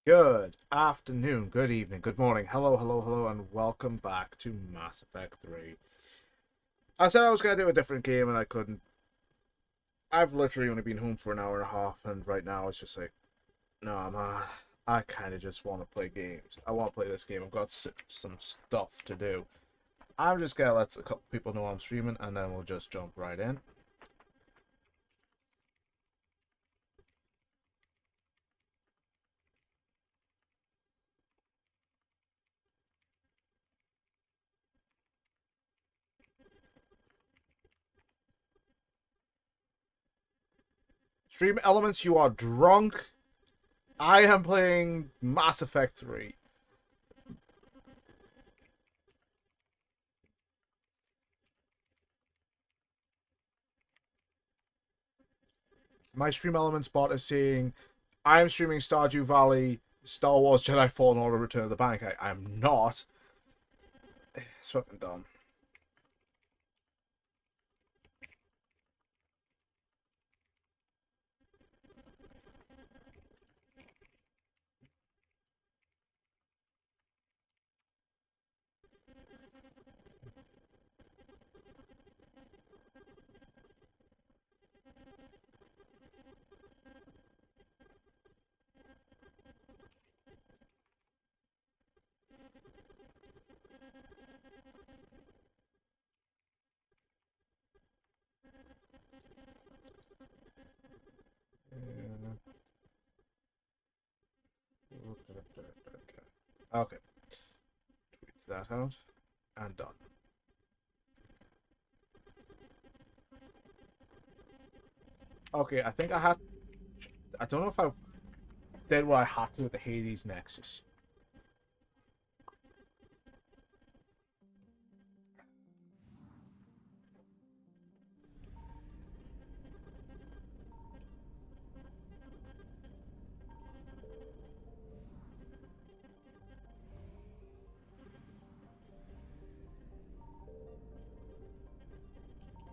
Good afternoon, good evening, good morning, hello, hello, hello, and welcome back to Mass Effect 3. I said I was going to do a different game and I couldn't. I've literally only been home for an hour and a half, and right now it's just like, no, man, I kind of just want to play games. I want to play this game. I've got some stuff to do. I'm just going to let a couple people know I'm streaming, and then we'll just jump right in. Stream elements, you are drunk. I am playing Mass Effect 3. My stream element spot is saying I'm streaming Stardew Valley, Star Wars Jedi Fallen Order, Return of the Bank. I'm not. It's fucking dumb. Okay. Tweet that out. And done. Okay, I think I had. I don't know if I did what I had to with the Hades Nexus.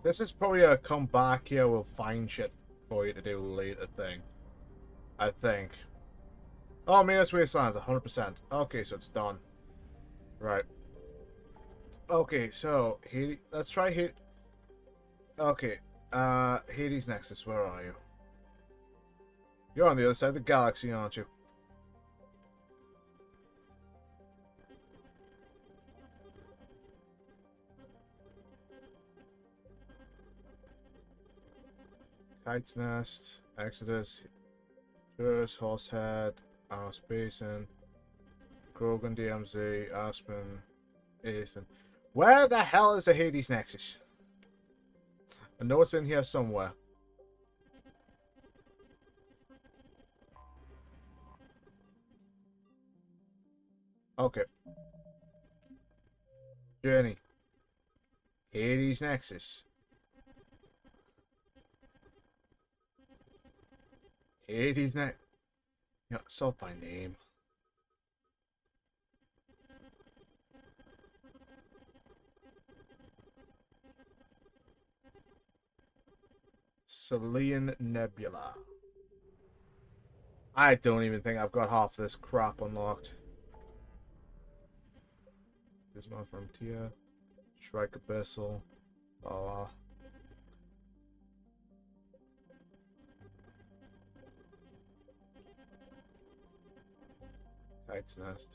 This is probably a come back here, we'll find shit for you to do later thing. I think. Oh, Minas Wastelands, 100%. Okay, so it's done. Right. Okay, so let's try Hades. Okay, Hades Nexus, where are you? You're on the other side of the galaxy, aren't you? Kite's Nest, Exodus, Tourist, Horsehead, Arse Basin, Krogan DMZ, Aspen, Ethan. Where the hell is the Hades Nexus? I know it's in here somewhere. Okay. Journey. Hades Nexus. Hades Nexus. Yeah, sort by name. Selene Nebula. I don't even think I've got half this crap unlocked. Dismal Frontier. Shrike Abyssal. Blah. Kite's Nest.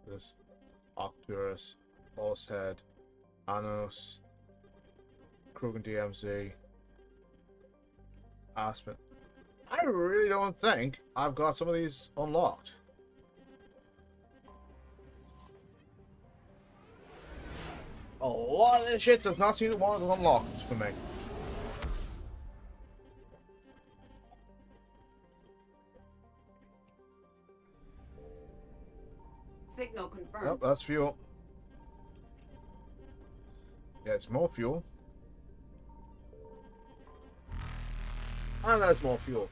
This Octurus. Horsehead. Anos. Krogan DMZ. Aspen. I really don't think I've got some of these unlocked. A lot of this shit does not seem to want to unlocked for me. Signal confirmed. Nope, that's fuel. Yeah, it's more fuel. And that's more fuel.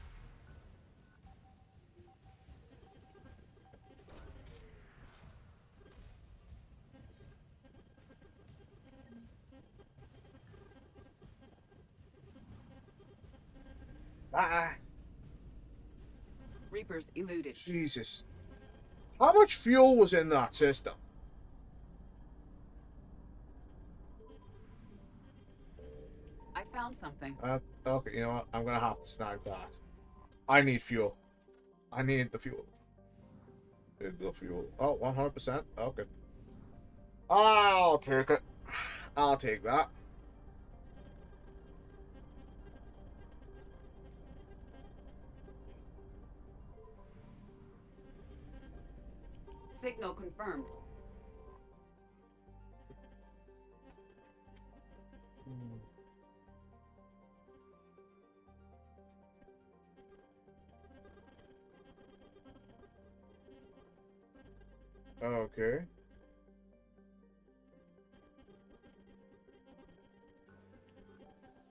Ah, Reapers eluded. Jesus. How much fuel was in that system? I found something. Okay, you know what? I'm gonna have to snag that. I need fuel. I need the fuel. Need the fuel. Oh, 100%. Okay. I'll take it. I'll take that. Signal confirmed. Okay.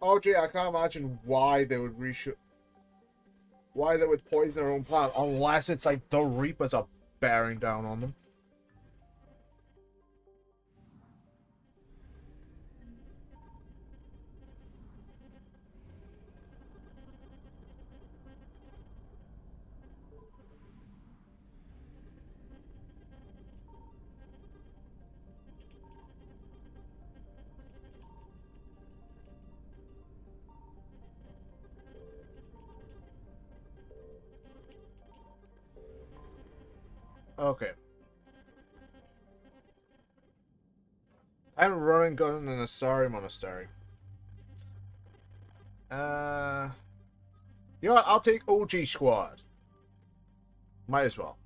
Oh, gee, I can't imagine why they would why they would poison their own planet, unless it's like the Reapers are bearing down on them. Okay. I'm running gun in a sorry monastery. You know what? I'll take OG squad. Might as well.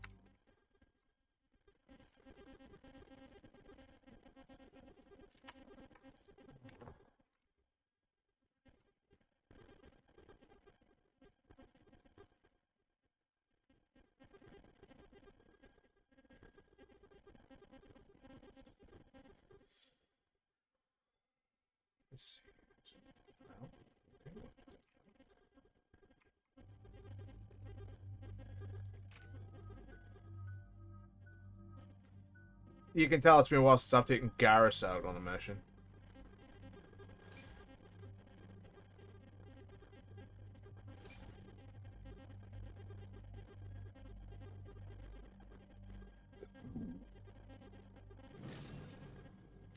Let's see. No. You can tell it's been a while since I've taken Garrus out on a mission.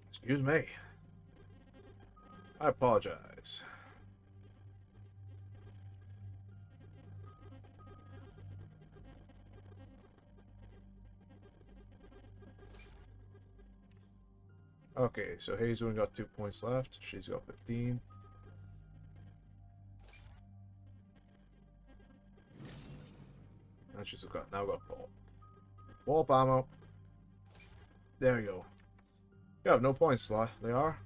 Excuse me. I apologize. Okay, so Hazelin got 2 points left. She's got 15. And she's now got 4. Warp ammo. There we go. You have no points, Sly. They are.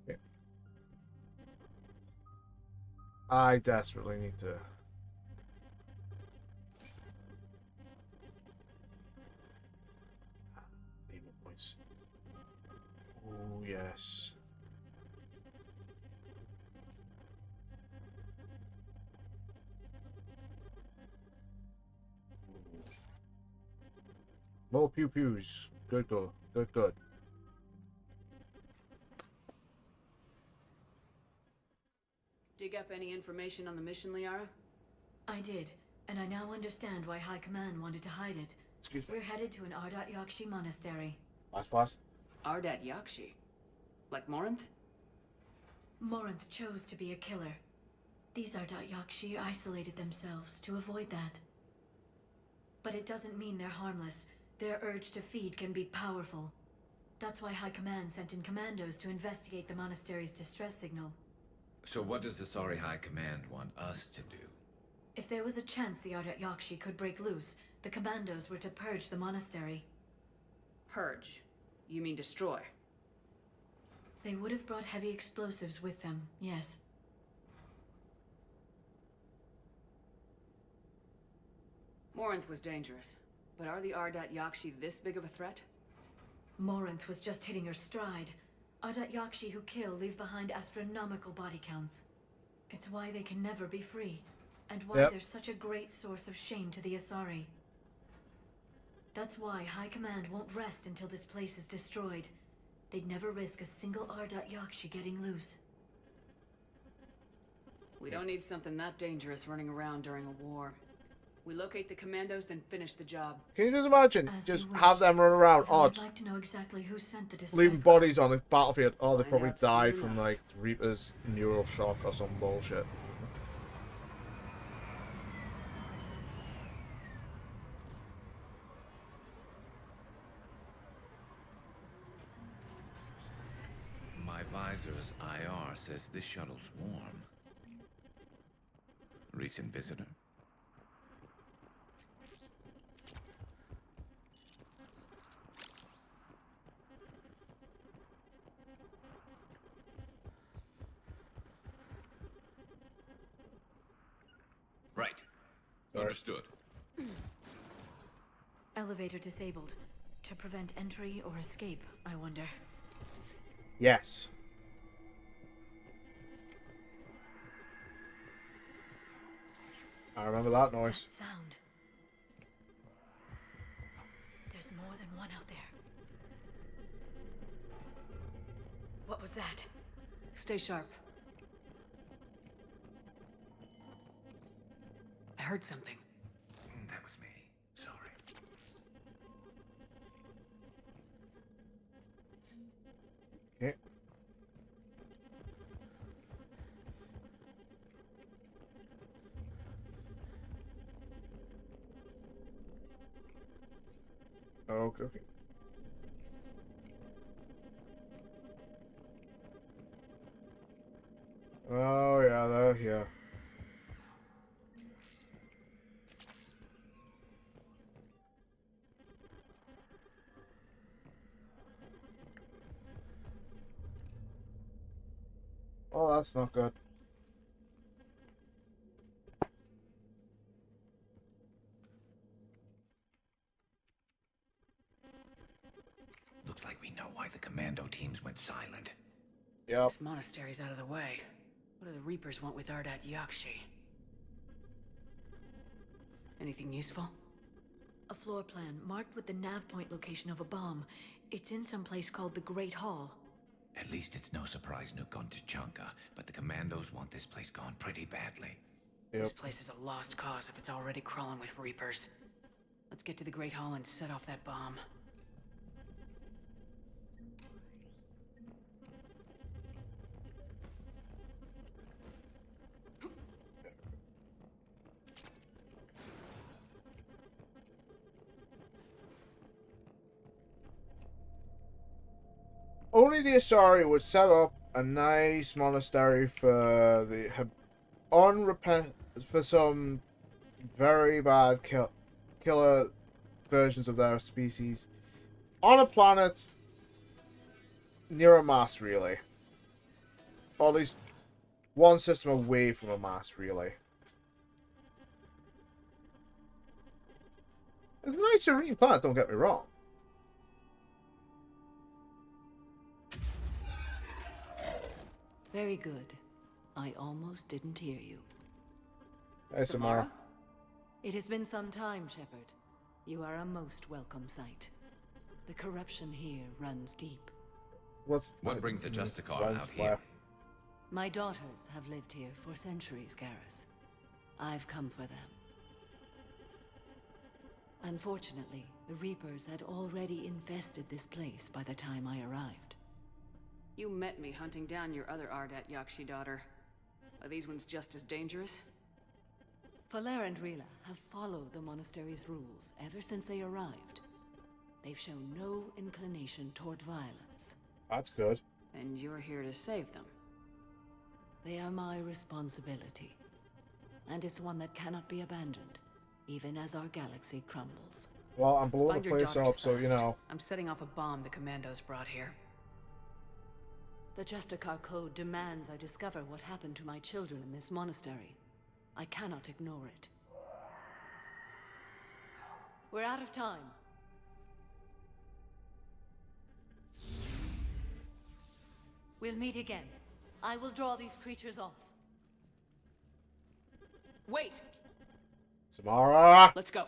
Okay. I desperately need to. Need more points. Oh, yes. More pew pews. Good, good, good, good. Dig up any information on the mission, Liara? I did, and I now understand why High Command wanted to hide it. Excuse me. We're headed to an Ardat Yakshi monastery. Last. Ardat Yakshi. Like Morinth? Morinth chose to be a killer. These Ardat Yakshi isolated themselves to avoid that. But it doesn't mean they're harmless. Their urge to feed can be powerful. That's why High Command sent in commandos to investigate the monastery's distress signal. So what does the Sorry High Command want us to do? If there was a chance the Ardat Yakshi could break loose, the commandos were to purge the monastery. Purge. You mean destroy? They would have brought heavy explosives with them, yes. Morinth was dangerous, but are the Ardat Yakshi this big of a threat? Morinth was just hitting her stride. Ardat Yakshi who kill leave behind astronomical body counts. It's why they can never be free, and why they're such a great source of shame to the Asari. That's why High Command won't rest until this place is destroyed. They'd never risk a single Ardat Yakshi getting loose. We don't need something that dangerous running around during a war. We locate the commandos, then finish the job. Can you just imagine? As Just you wish. have them run around. Though Oh, I'd like to know exactly who sent the distress leaving call. bodies on the battlefield. Oh, they Find probably out died soon from enough. like Reaper's neural shock or some bullshit. My visor's IR says this shuttle's warm. Recent visitor? Right. Sorry. Understood. Elevator disabled. To prevent entry or escape, I wonder. Yes. I remember that noise. That sound. There's more than one out there. What was that? Stay sharp. I heard something. That was me. Sorry. Okay. Okay, okay. Oh yeah, there, yeah. Oh, that's not good. Looks like we know why the commando teams went silent. Yep. This monastery's out of the way. What do the Reapers want with Ardat Yakshi? Anything useful? A floor plan marked with the nav point location of a bomb. It's in some place called the Great Hall. At least it's no surprise Nuke on Tachanka, but the commandos want this place gone pretty badly. Yep. This place is a lost cause if it's already crawling with Reapers. Let's get to the Great Hall and set off that bomb. Only the Asari would set up a nice monastery for the for some very bad killer versions of their species on a planet near a mass relay, or at least one system away from a mass relay. It's a nice serene planet, don't get me wrong. Very good. I almost didn't hear you. Hey, Samara. It has been some time, Shepard. You are a most welcome sight. The corruption here runs deep. What brings the Justicar runs out here? My daughters have lived here for centuries, Garrus. I've come for them. Unfortunately, the Reapers had already infested this place by the time I arrived. You met me hunting down your other Ardat Yakshi daughter. Are these ones just as dangerous? Faler and Rila have followed the monastery's rules ever since they arrived. They've shown no inclination toward violence. That's good. And you're here to save them. They are my responsibility. And it's one that cannot be abandoned, even as our galaxy crumbles. Well, I'm blowing Find the your place daughters up, so you fast. know. I'm setting off a bomb the commandos brought here. The Justicar Code demands I discover what happened to my children in this monastery. I cannot ignore it. We're out of time. We'll meet again. I will draw these creatures off. Wait! Samara! Let's go.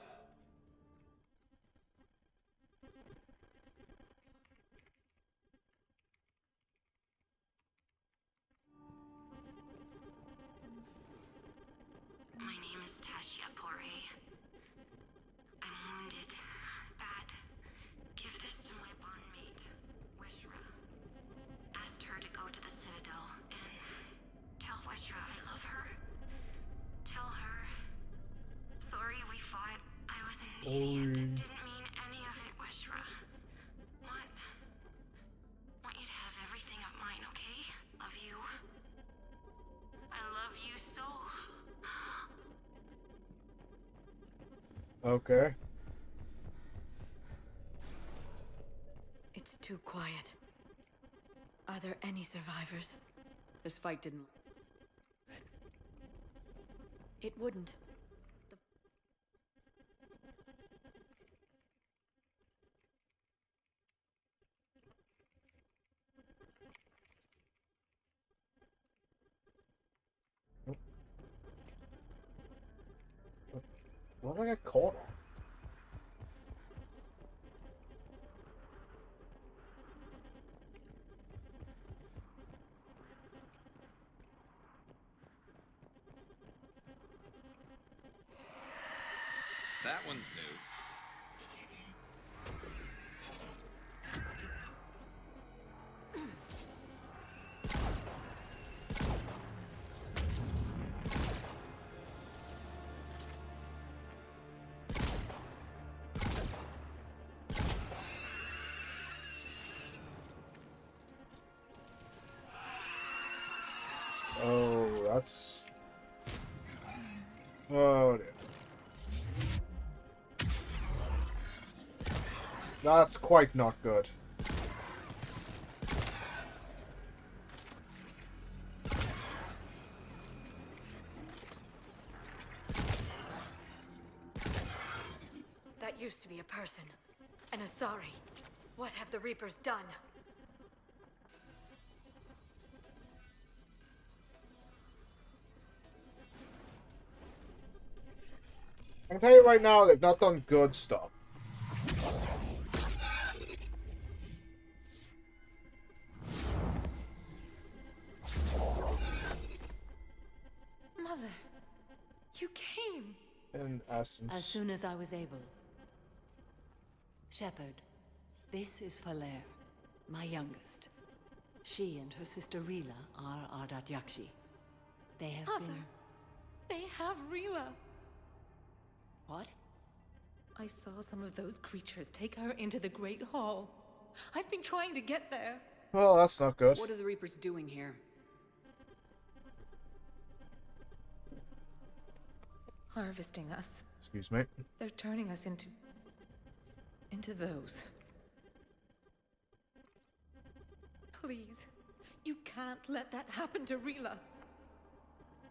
idiot. Didn't mean any of it, Weshra. Want you to have everything of mine, okay? Love you. I love you so. Okay. It's too quiet. Are there any survivors? This fight didn't... It wouldn't. What did I get caught on? That one's new. Oh, that's... Oh, dear. That's quite not good. That used to be a person. An Asari. What have the Reapers done? I can tell you right now, they've not done good stuff. Mother, you came. In essence. As soon as I was able. Shepard, this is Falair, my youngest. She and her sister Rila are Ardat Yakshi. They have Mother, been... they have Rila. What? I saw some of those creatures take her into the Great Hall. I've been trying to get there. Well, that's not good. What are the Reapers doing here? Harvesting us. Excuse me. They're turning us into those. Please. You can't let that happen to Rila.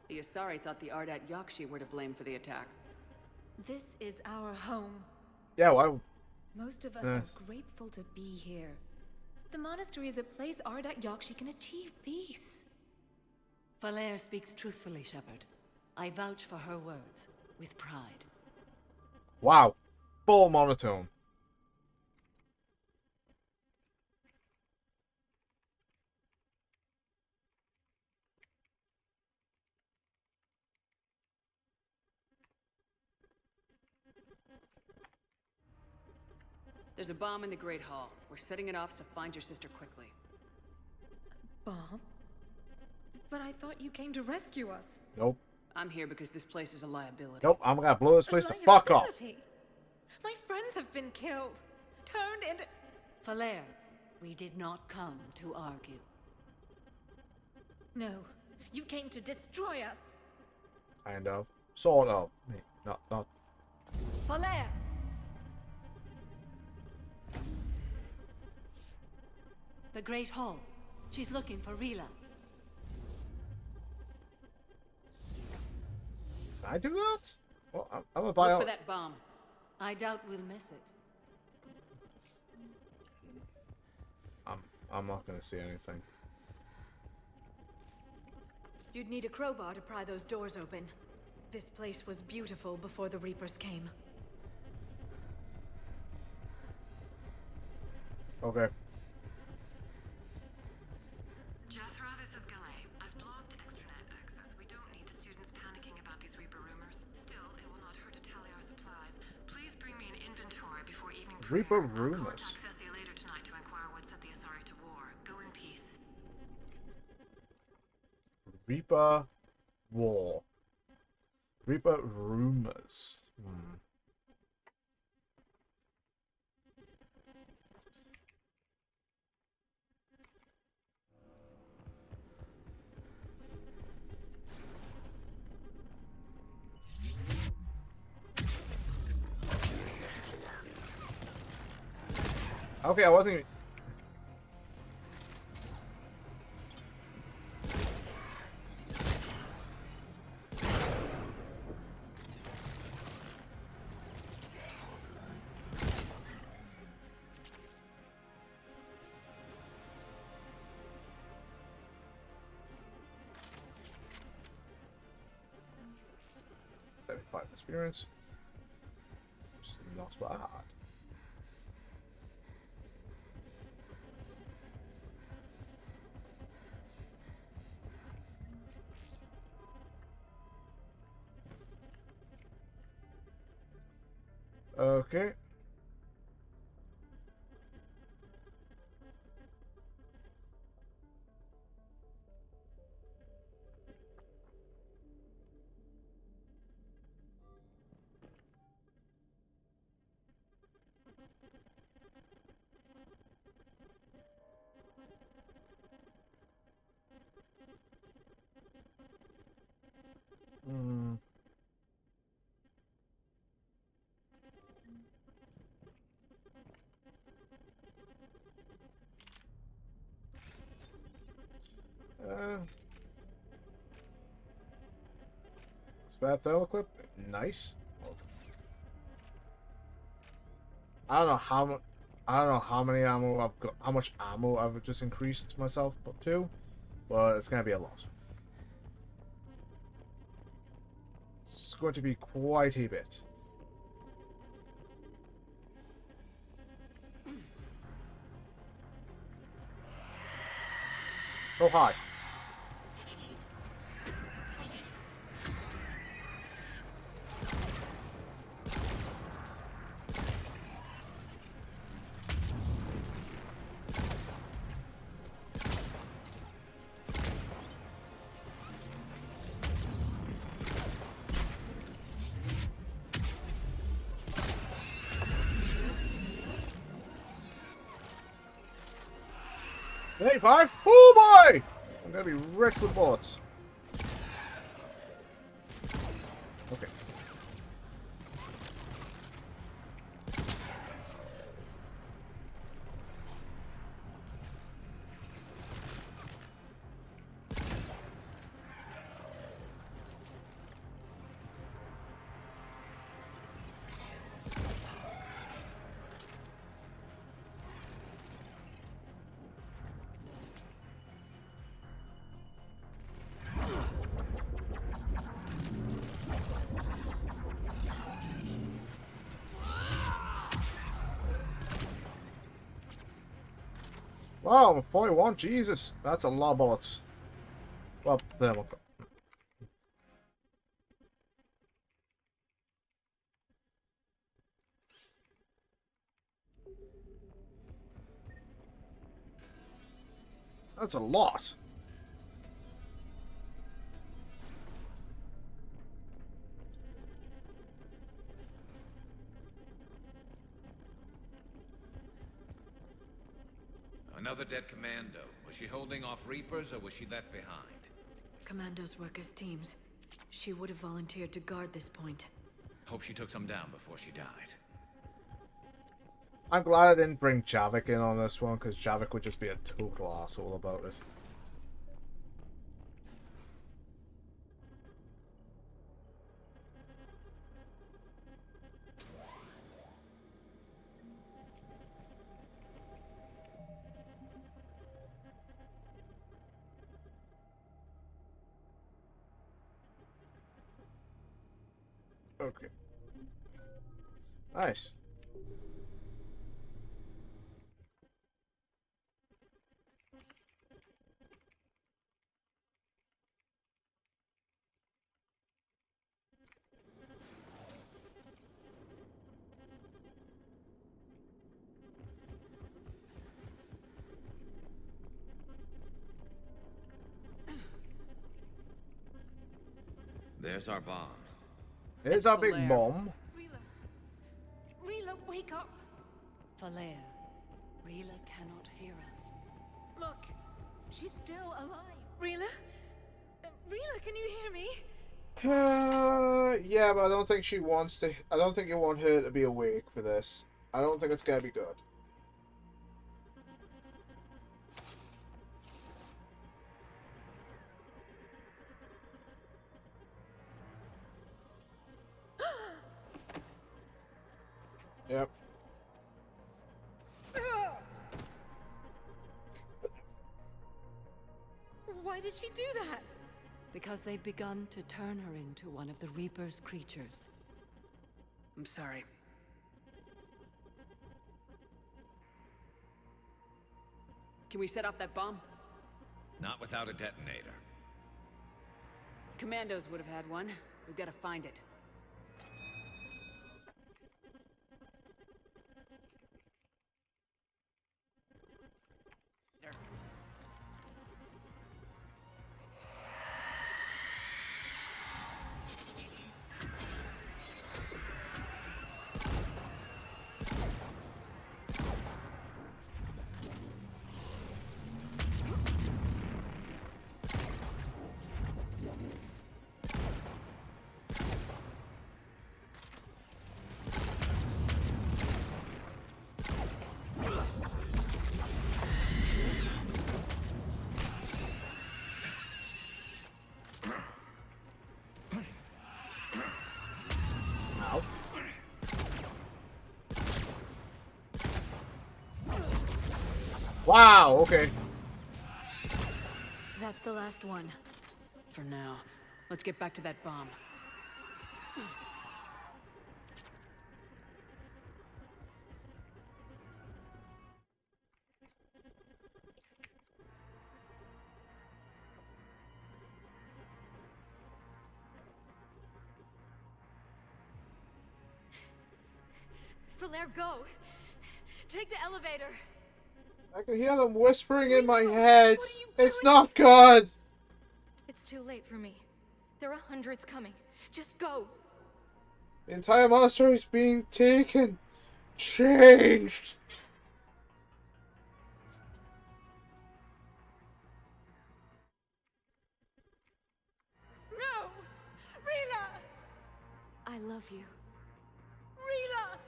The Asari thought the Ardat Yakshi were to blame for the attack. This is our home. Yeah, why? Most of us Yes. are grateful to be here. The monastery is a place Ardat Yakshi can achieve peace. Falair speaks truthfully, Shepard. I vouch for her words, with pride. Wow. Full monotone. There's a bomb in the Great Hall. We're setting it off, so find your sister quickly. Bomb? But I thought you came to rescue us. Nope. I'm here because this place is a liability. Nope, I'm gonna blow this place the fuck up. Liability. My friends have been killed. Turned into... Falair, we did not come to argue. No. You came to destroy us. Kind of. Sort of. Not. Falair! The Great Hall. She's looking for Rila. Can I do that? Well, I'm a buy Look out. for that bomb. I doubt we'll miss it. I'm not gonna see anything. You'd need a crowbar to pry those doors open. This place was beautiful before the Reapers came. Okay. Jethro, this is Galay. I've blocked extranet access. We don't need the students panicking about these Reaper rumors. Still, it will not hurt to tally our supplies. Please bring me an inventory before evening prayer. Reaper I'll rumors. contact Ceci later tonight to inquire what set the Asari to war. Go in peace. Reaper War. Reaper rumors. Okay, I wasn't even... Five experience. It's not bad. Okay. Hmm. Spare thermal clip. Nice. I don't know how much. I don't know how many ammo I've got. How much ammo I've just increased myself up to, but it's gonna be a lot. It's going to be quite a bit. Oh hi. Hey, 5? Oh boy! I'm gonna be rich with bullets. Okay. Wow, I'm 41. Jesus, that's a lot of bullets. Well, thermal. That's a lot. Another dead commando. Was she holding off Reapers or was she left behind? Commandos work as teams. She would have volunteered to guard this point. Hope she took some down before she died. I'm glad I didn't bring Javik in on this one, because Javik would just be a total asshole about it. Okay. Nice. There's our bomb. Here's our big Blair. bomb. Rila! Rila, wake up! Falair, Rila cannot hear us. Look, she's still alive. Rila? Rila, can you hear me? Yeah, but I don't think she wants to. I don't think you want her to be awake for this. I don't think it's gonna be good. Yep. Why did she do that? Because they've begun to turn her into one of the Reaper's creatures. I'm sorry. Can we set off that bomb? Not without a detonator. Commandos would have had one. We've got to find it. Ow. Wow, okay. That's the last one. For now. Let's get back to that bomb. Falaire, go! Take the elevator! I can hear them whispering in my head. What are you It's doing? not good. It's too late for me. There are hundreds coming. Just go! The entire monastery is being taken. Changed. No! Rila! I love you. Rila!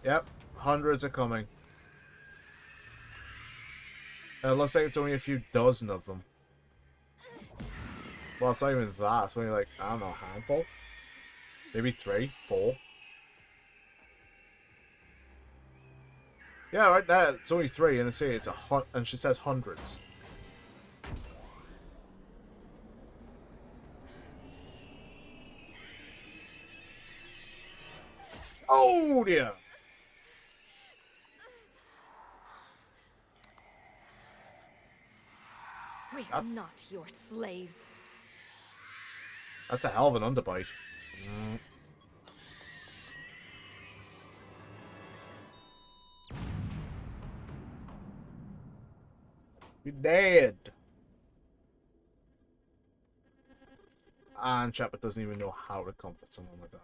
Yep, hundreds are coming. And it looks like it's only a few dozen of them. Well, it's not even that. It's only like, I don't know, a handful? Maybe 3, 4. Yeah, right there. It's only 3, and it's and she says hundreds. Oh dear. We are That's- not your slaves. That's a hell of an underbite. You're dead. And Shepard doesn't even know how to comfort someone like that.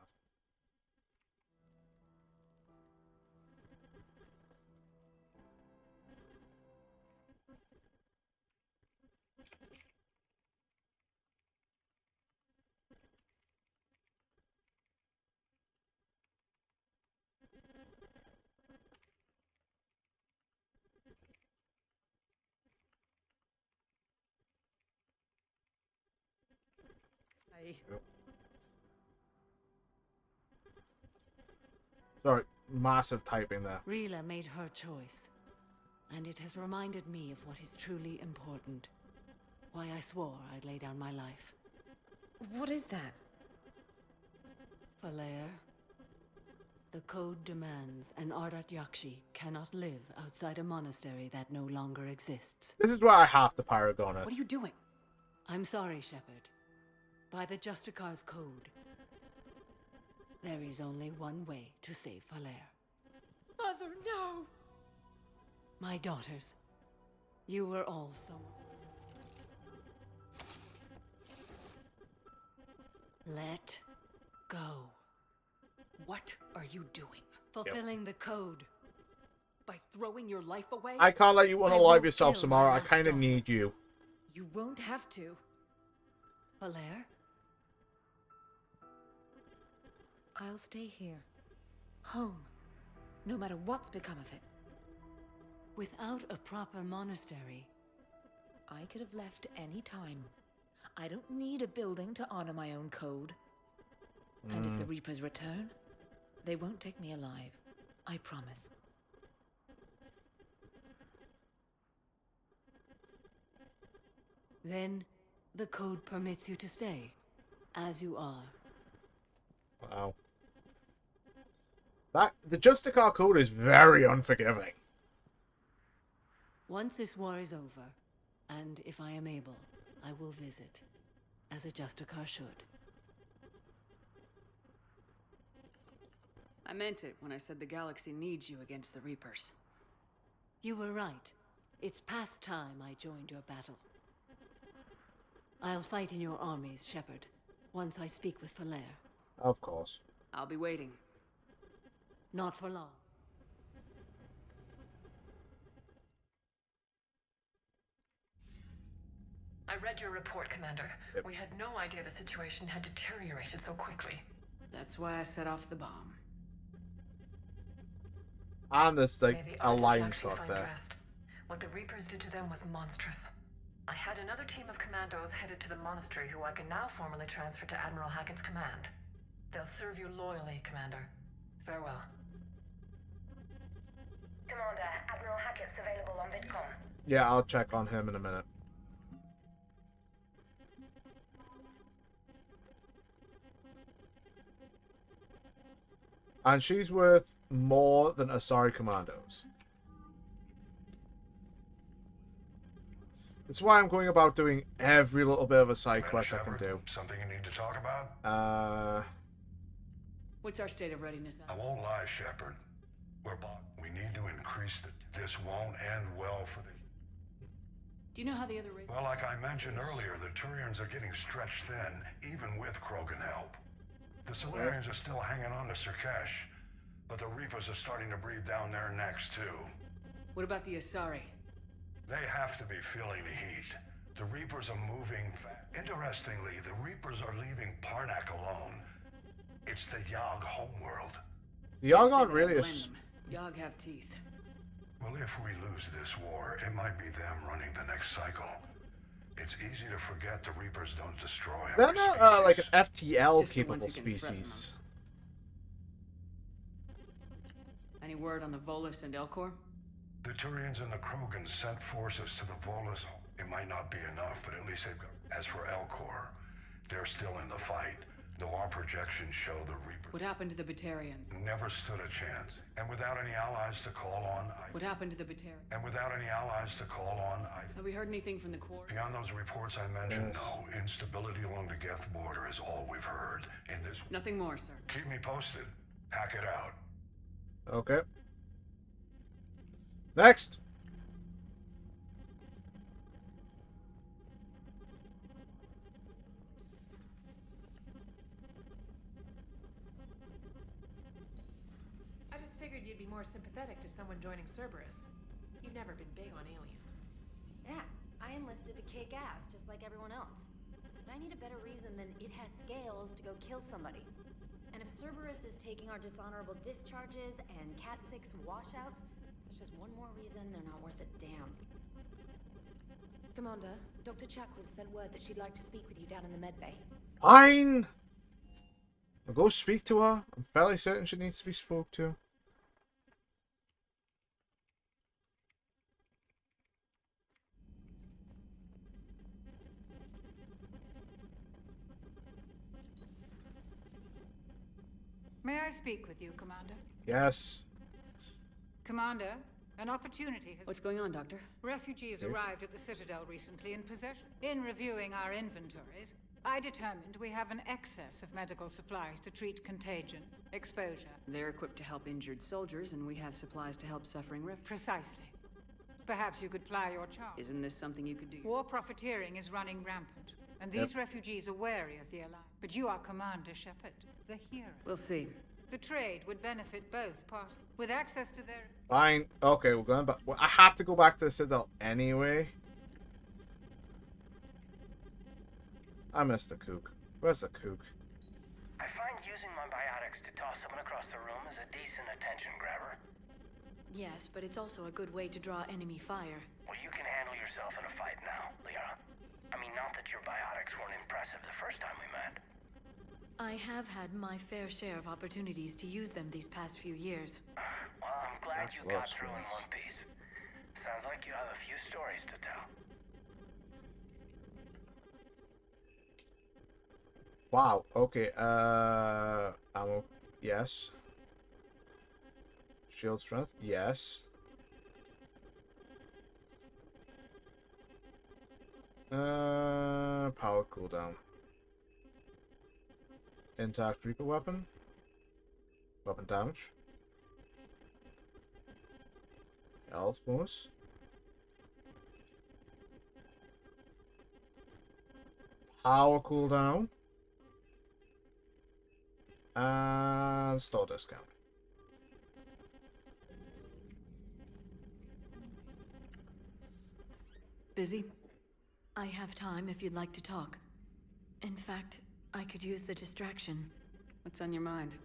Sorry, massive typing there. Rila made her choice. And it has reminded me of what is truly important. Why I swore I'd lay down my life. What is that? Falaire, the code demands an Ardat Yakshi cannot live outside a monastery that no longer exists. This is where I have to Paragon it. What are you doing? I'm sorry, Shepard. By the Justicar's code, there is only one way to save Falaire. Mother, no! My daughters, you were all so... Let go. What are you doing? Fulfilling the code. By throwing your life away? I can't let you I unalive won't yourself, kill Samara. my I last kind of daughter. need you. You won't have to. Falaire? I'll stay here. Home. no matter what's become of it. Without a proper monastery, I could have left any time. I don't need a building to honor my own code. And if the Reapers return, they won't take me alive. I promise. then the code permits you to stay, as you are. Wow. The Justicar code is very unforgiving. Once this war is over, and if I am able, I will visit, as a Justicar should. I meant it when I said the galaxy needs you against the Reapers. You were right. It's past time I joined your battle. I'll fight in your armies, Shepard, once I speak with Falair. Of course. I'll be waiting. Not for long. I read your report, Commander. Yep. We had no idea the situation had deteriorated so quickly. That's why I set off the bomb. And there's like May the a line Artifacts you shot find there. rest. What the Reapers did to them was monstrous. I had another team of commandos headed to the monastery who I can now formally transfer to Admiral Hackett's command. They'll serve you loyally, Commander. Farewell. Commander, Admiral Hackett's available on VidCon. Yeah, I'll check on him in a minute. And she's worth more than Asari Commandos. That's why I'm going about doing every little bit of a side quest I can do. Something you need to talk about? What's our state of readiness? I won't lie, Shepard. We need to increase this won't end well for the... Do you know how the other races... Well, like I mentioned earlier, the Turians are getting stretched thin, even with Krogan help. The Solarians are still hanging on to Sirkesh, but the Reapers are starting to breathe down their necks, too. What about the Asari? They have to be feeling the heat. The Reapers are moving fast. Interestingly, the Reapers are leaving Parnak alone. It's the Yogg homeworld. The Yogg aren't really a... Yogg have teeth. Well, if we lose this war, it might be them running the next cycle. It's easy to forget the Reapers don't destroy They're our not like an Just FTL the capable ones who can threaten species. Any word on the Volus and Elcor? The Turians and the Krogans sent forces to the Volus. It might not be enough, but at least they've got... As for Elcor, they're still in the fight, though our projections show the Reapers... What happened to the Batarians? Never stood a chance. And without any allies to call on, What happened to the Batarians? And without any allies to call on, Have we heard anything from the Corps? Beyond those reports I mentioned, Yes. no. Instability along the Geth border is all we've heard. In this... Nothing more, sir. Keep me posted. Hack it out. Okay. Next! I just figured you'd be more sympathetic to someone joining Cerberus. You've never been big on aliens. Yeah, I enlisted to kick ass just like everyone else. But I need a better reason than it has scales to go kill somebody. And if Cerberus is taking our dishonorable discharges and Cat-6 washouts, it's just one more reason they're not worth a damn. Commander, Dr. Chakwas sent word that she'd like to speak with you down in the medbay. Fine! I'll go speak to her. I'm fairly certain she needs to be spoke to. May I speak with you, Commander? Yes. Commander, an opportunity has... What's going on, Doctor? Refugees arrived at the Citadel recently in possession. In reviewing our inventories, I determined we have an excess of medical supplies to treat contagion, exposure. They're equipped to help injured soldiers, and we have supplies to help suffering refugees. Precisely. Perhaps you could ply your charm. Isn't this something you could do? War profiteering is running rampant, and these refugees are wary of the Alliance. But you are Commander Shepard, the hero. We'll see. The trade would benefit both parties. With access to their... Fine. Okay, we're going back. Well, I have to go back to the Citadel anyway. I missed the kook. Where's the kook? I find using my biotics to Toss someone across the room is a decent attention grabber. Yes, but it's also a good way to draw enemy fire. Well, you can handle yourself in a fight now, Liara. I mean, not that your biotics weren't impressive the first time we met. I have had my fair share of opportunities to use them these past few years. Well, I'm glad That's you rough, got through in Spence. one piece. Sounds like you have a few stories to tell. Wow. Okay. Ammo. Yes. Shield strength. Yes. Power cooldown. Intact Reaper weapon. Weapon damage. Health bonus. Power cooldown. And store discount. Busy? I have time if you'd like to talk. In fact, I could use the distraction. What's on your mind?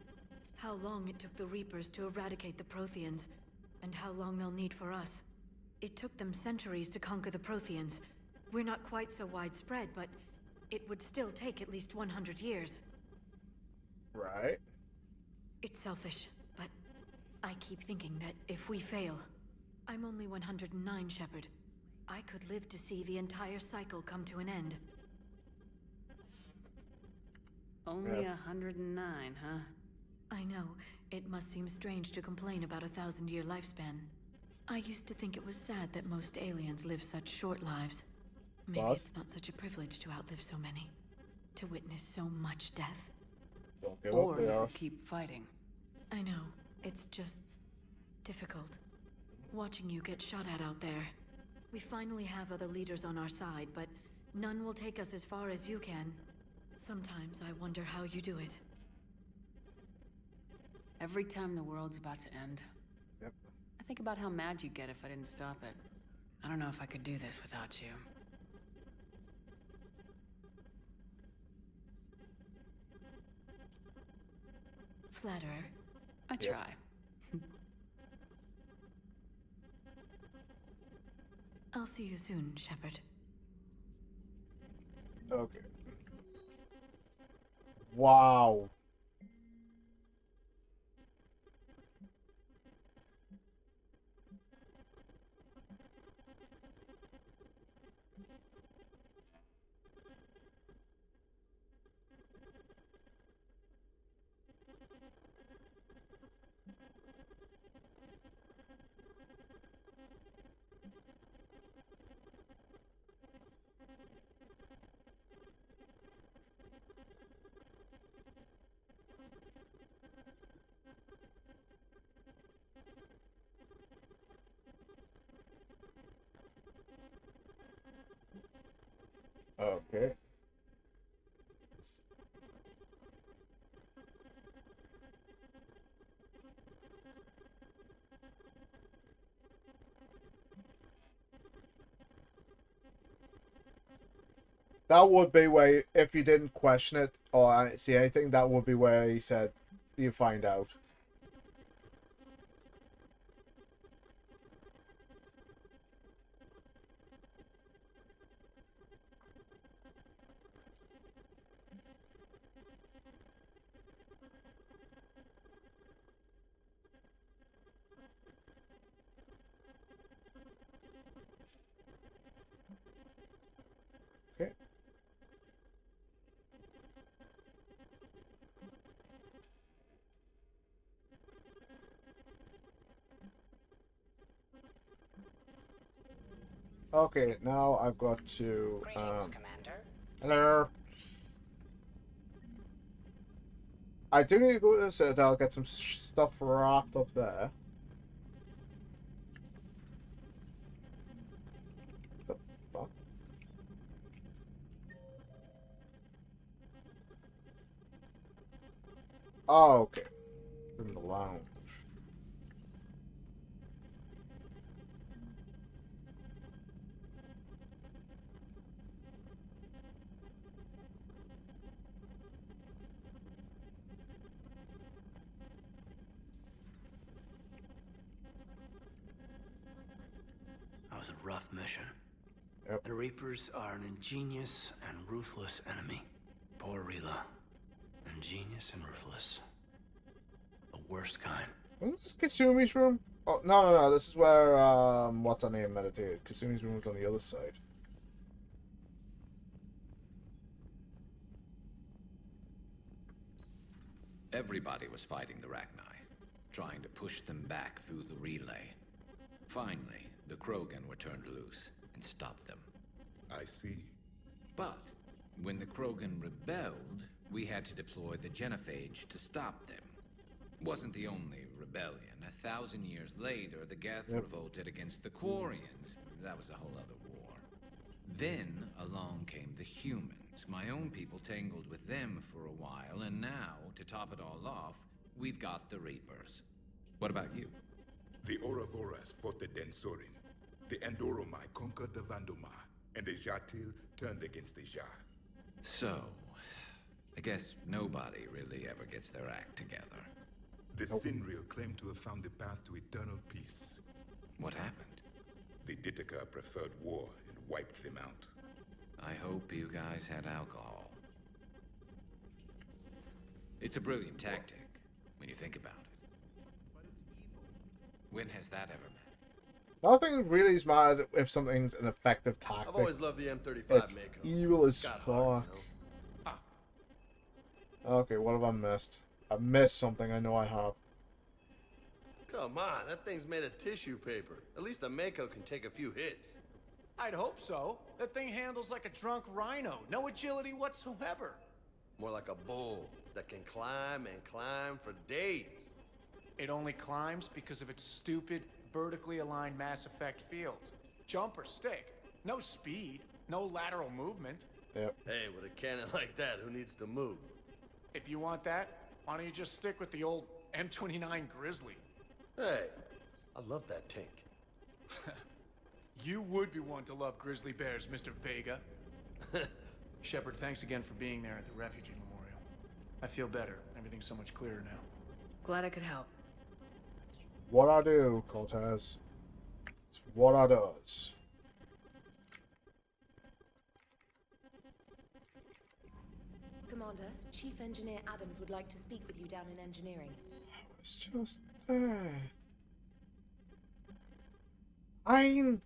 How long it took the Reapers to eradicate the Protheans, and how long they'll need for us. It took them centuries to conquer the Protheans. We're not quite so widespread, but it would still take at least 100 years. Right. It's selfish, but I keep thinking that if we fail... I'm only 109, Shepard. I could live to see the entire cycle come to an end. Only Yes. 109, huh? I know, it must seem strange to complain about a 1,000-year lifespan. I used to think it was sad that most aliens live such short lives. Maybe What? it's not such a privilege to outlive so many. To witness so much death. Don't give Or up, you Liara. could keep fighting. I know, it's just... difficult. Watching you get shot at out there. We finally have other leaders on our side, but none will take us as far as you can. Sometimes I wonder how you do it. Every time the world's about to end, Yep. I think about how mad you'd get if I didn't stop it. I don't know if I could do this without you. Flatterer. I try. I'll see you soon, Shepard. Okay. Wow. Okay. That would be where, if you didn't question it or see anything, that would be where he said you find out. Okay. Okay, now I've got to. Greetings, Commander. Hello. I do need to go to the Citadel, get some stuff wrapped up there. The fuck? Oh, okay. In the lounge. was a rough mission. Yep. The Reapers are an ingenious and ruthless enemy. Poor Rila. Ingenious and ruthless. The worst kind. Isn't this Kasumi's room? Oh, no. This is where, what's her name meditated. Kasumi's room was on the other side. Everybody was fighting the Rachni, trying to push them back through the relay. Finally, the Krogan were turned loose and stopped them. I see. But when the Krogan rebelled, we had to deploy the genophage to stop them. Wasn't the only rebellion. 1,000 years later, the Geth revolted against the Quarians. That was a whole other war. Then along came the humans. My own people tangled with them for a while, and now, to top it all off, we've got the Reapers. What about you? The Ouroboros fought the Densorin. The Andoromai conquered the Vandomar, and the Jatil turned against the Jar. So, I guess nobody really ever gets their act together. The Sinreal claimed to have found the path to eternal peace. What happened? The Ditaka preferred war and wiped them out. I hope you guys had alcohol. It's a brilliant tactic, when you think about it. When has that ever met? Nothing really is mad if something's an effective tactic. I've always loved the M35 It's Mako. evil as Got fuck. heart, you know? Okay, what have I missed? I missed something, I know I have. Come on, that thing's made of tissue paper. At least the Mako can take a few hits. I'd hope so. That thing handles like a drunk rhino. No agility whatsoever. More like a bull that can climb and climb for days. It only climbs because of its stupid, vertically aligned Mass Effect fields. Jump or stick. No speed. No lateral movement. Yep. Hey, with a cannon like that, who needs to move? If you want that, why don't you just stick with the old M29 Grizzly? Hey, I love that tank. You would be one to love grizzly bears, Mr. Vega. Shepard, thanks again for being there at the refugee memorial. I feel better. Everything's so much clearer now. Glad I could help. What I do, Cortez. It's what I does. Commander, Chief Engineer Adams would like to speak with you down in engineering. It's just there. I'm...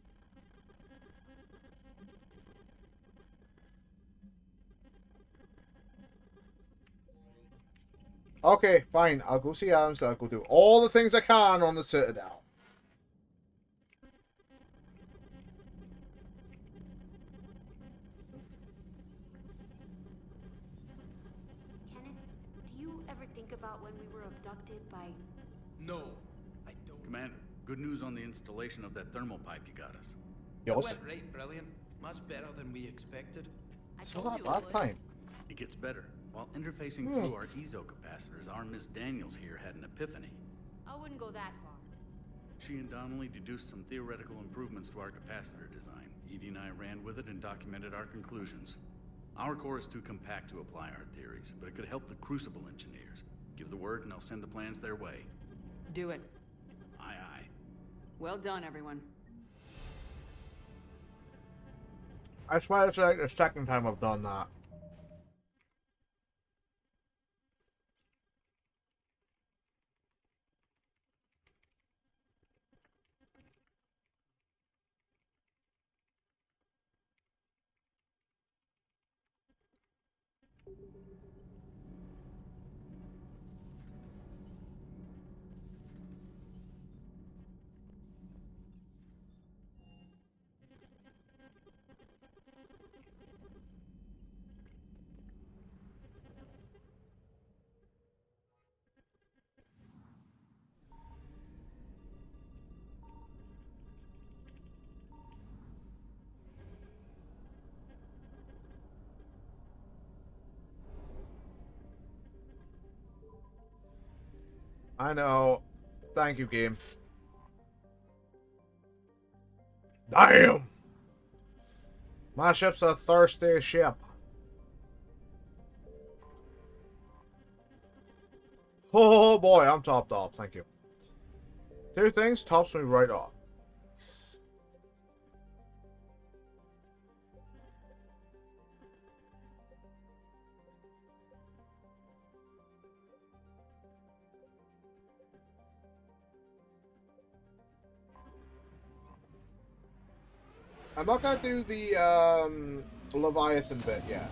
Okay, fine. I'll go see Adams. I'll go do all the things I can on the Citadel. Kenneth, do you ever think about when we were abducted by... No, I don't. Commander, good news on the installation of that thermal pipe you got us. Yes. It went great, brilliant. Much better than we expected. So that last time. It gets better. While interfacing through our ezo capacitors, our Miss Daniels here had an epiphany. I wouldn't go that far. She and Donnelly deduced some theoretical improvements to our capacitor design. Edie and I ran with it and documented our conclusions. Our core is too compact to apply our theories, but it could help the Crucible engineers. Give the word and I'll send the plans their way. Do it. Aye, aye. Well done, everyone. I swear it's like the second time I've done that. I know. Thank you, game. Damn! My ship's a thirsty ship. Oh boy, I'm topped off. Thank you. Two things tops me right off. I'm not gonna do the leviathan bit yet.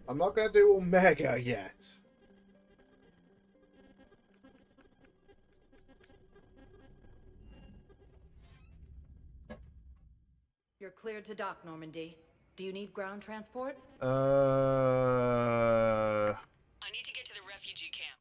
I'm not gonna do Omega yet. You're cleared to dock, Normandy. Do you need ground transport? I need to get to the refugee camp.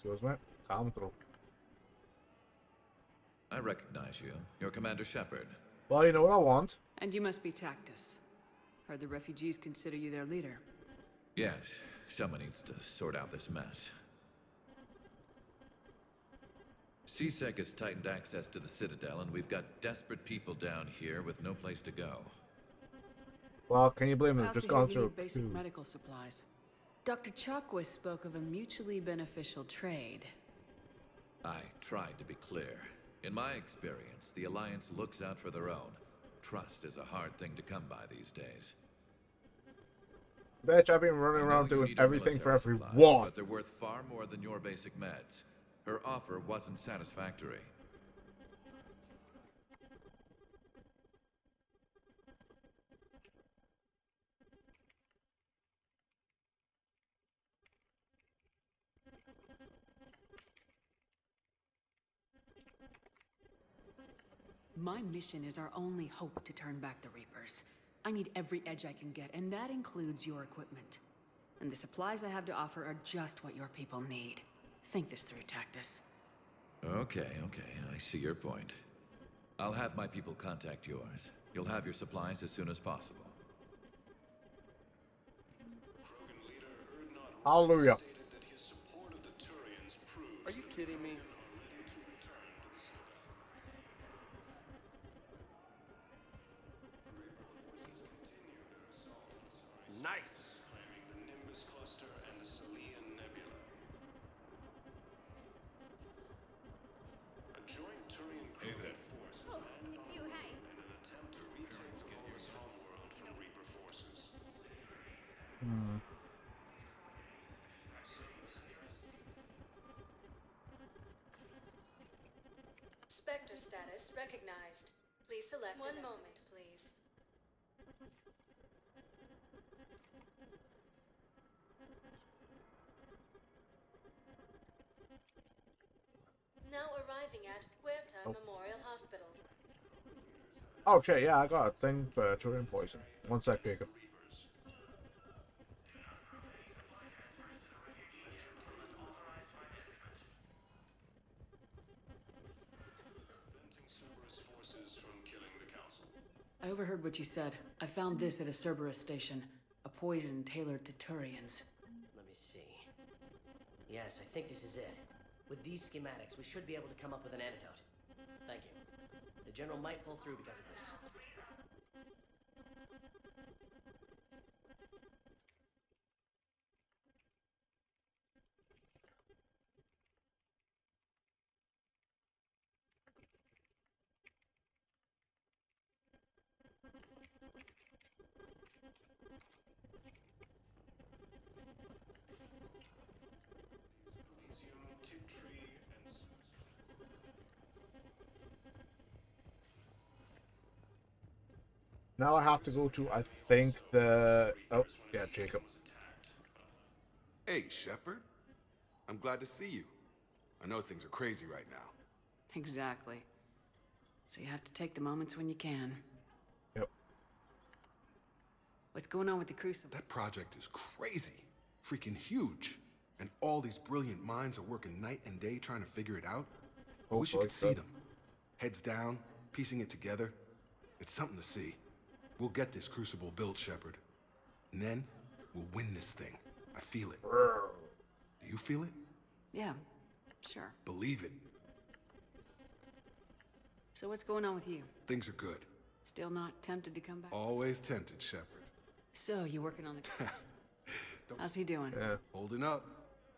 Excuse me. Come through. I recognize you. You're Commander Shepard. Well, you know what I want. And you must be Tactus. Heard the refugees consider you their leader. Yes, someone needs to sort out this mess. CSEC has tightened access to the Citadel, and we've got desperate people down here with no place to go. Well, can you blame them? I Just also gone hear you through. need basic medical supplies. Dr. Chalkwis spoke of a mutually beneficial trade. I tried to be clear. In my experience, the Alliance looks out for their own. Trust is a hard thing to come by these days. Bitch, I've been running I know around you doing need our everything for military everyone. supplies, but they're worth far more than your basic meds. Her offer wasn't satisfactory. My mission is our only hope to turn back the Reapers. I need every edge I can get, and that includes your equipment. And the supplies I have to offer are just what your people need. Think this through, Tactus. Okay, I see your point. I'll have my people contact yours. You'll have your supplies as soon as possible. Hallelujah. Are you kidding me? Nice. Claiming the Nimbus cluster and the Salian Nebula. A joint Turian-Krogan force has landed on the moon in an attempt to retake the Volus homeworld from Reaper forces. Spectre status recognized. Please select one moment, please. Now arriving at Huerta Memorial Hospital. Oh shit, yeah, I got a thing for Turian poison. One sec, Jacob. I overheard what you said. I found this at a Cerberus station. A poison tailored to Turians. Let me see. Yes, I think this is it. With these schematics, we should be able to come up with an antidote. Thank you. The General might pull through because of this. Now I have to go to, I think, the... Oh, yeah, Jacob. Hey, Shepard. I'm glad to see you. I know things are crazy right now. Exactly. So you have to take the moments when you can. Yep. What's going on with the Crucible? That project is crazy. Freaking huge. And all these brilliant minds are working night and day trying to figure it out. I wish you Hopefully could so. see them. Heads down, piecing it together. It's something to see. We'll get this crucible built, Shepard. And then, we'll win this thing. I feel it. Do you feel it? Yeah, sure. Believe it. So what's going on with you? Things are good. Still not tempted to come back? Always tempted, Shepard. So, you working on the... How's he doing? Yeah. Holding up.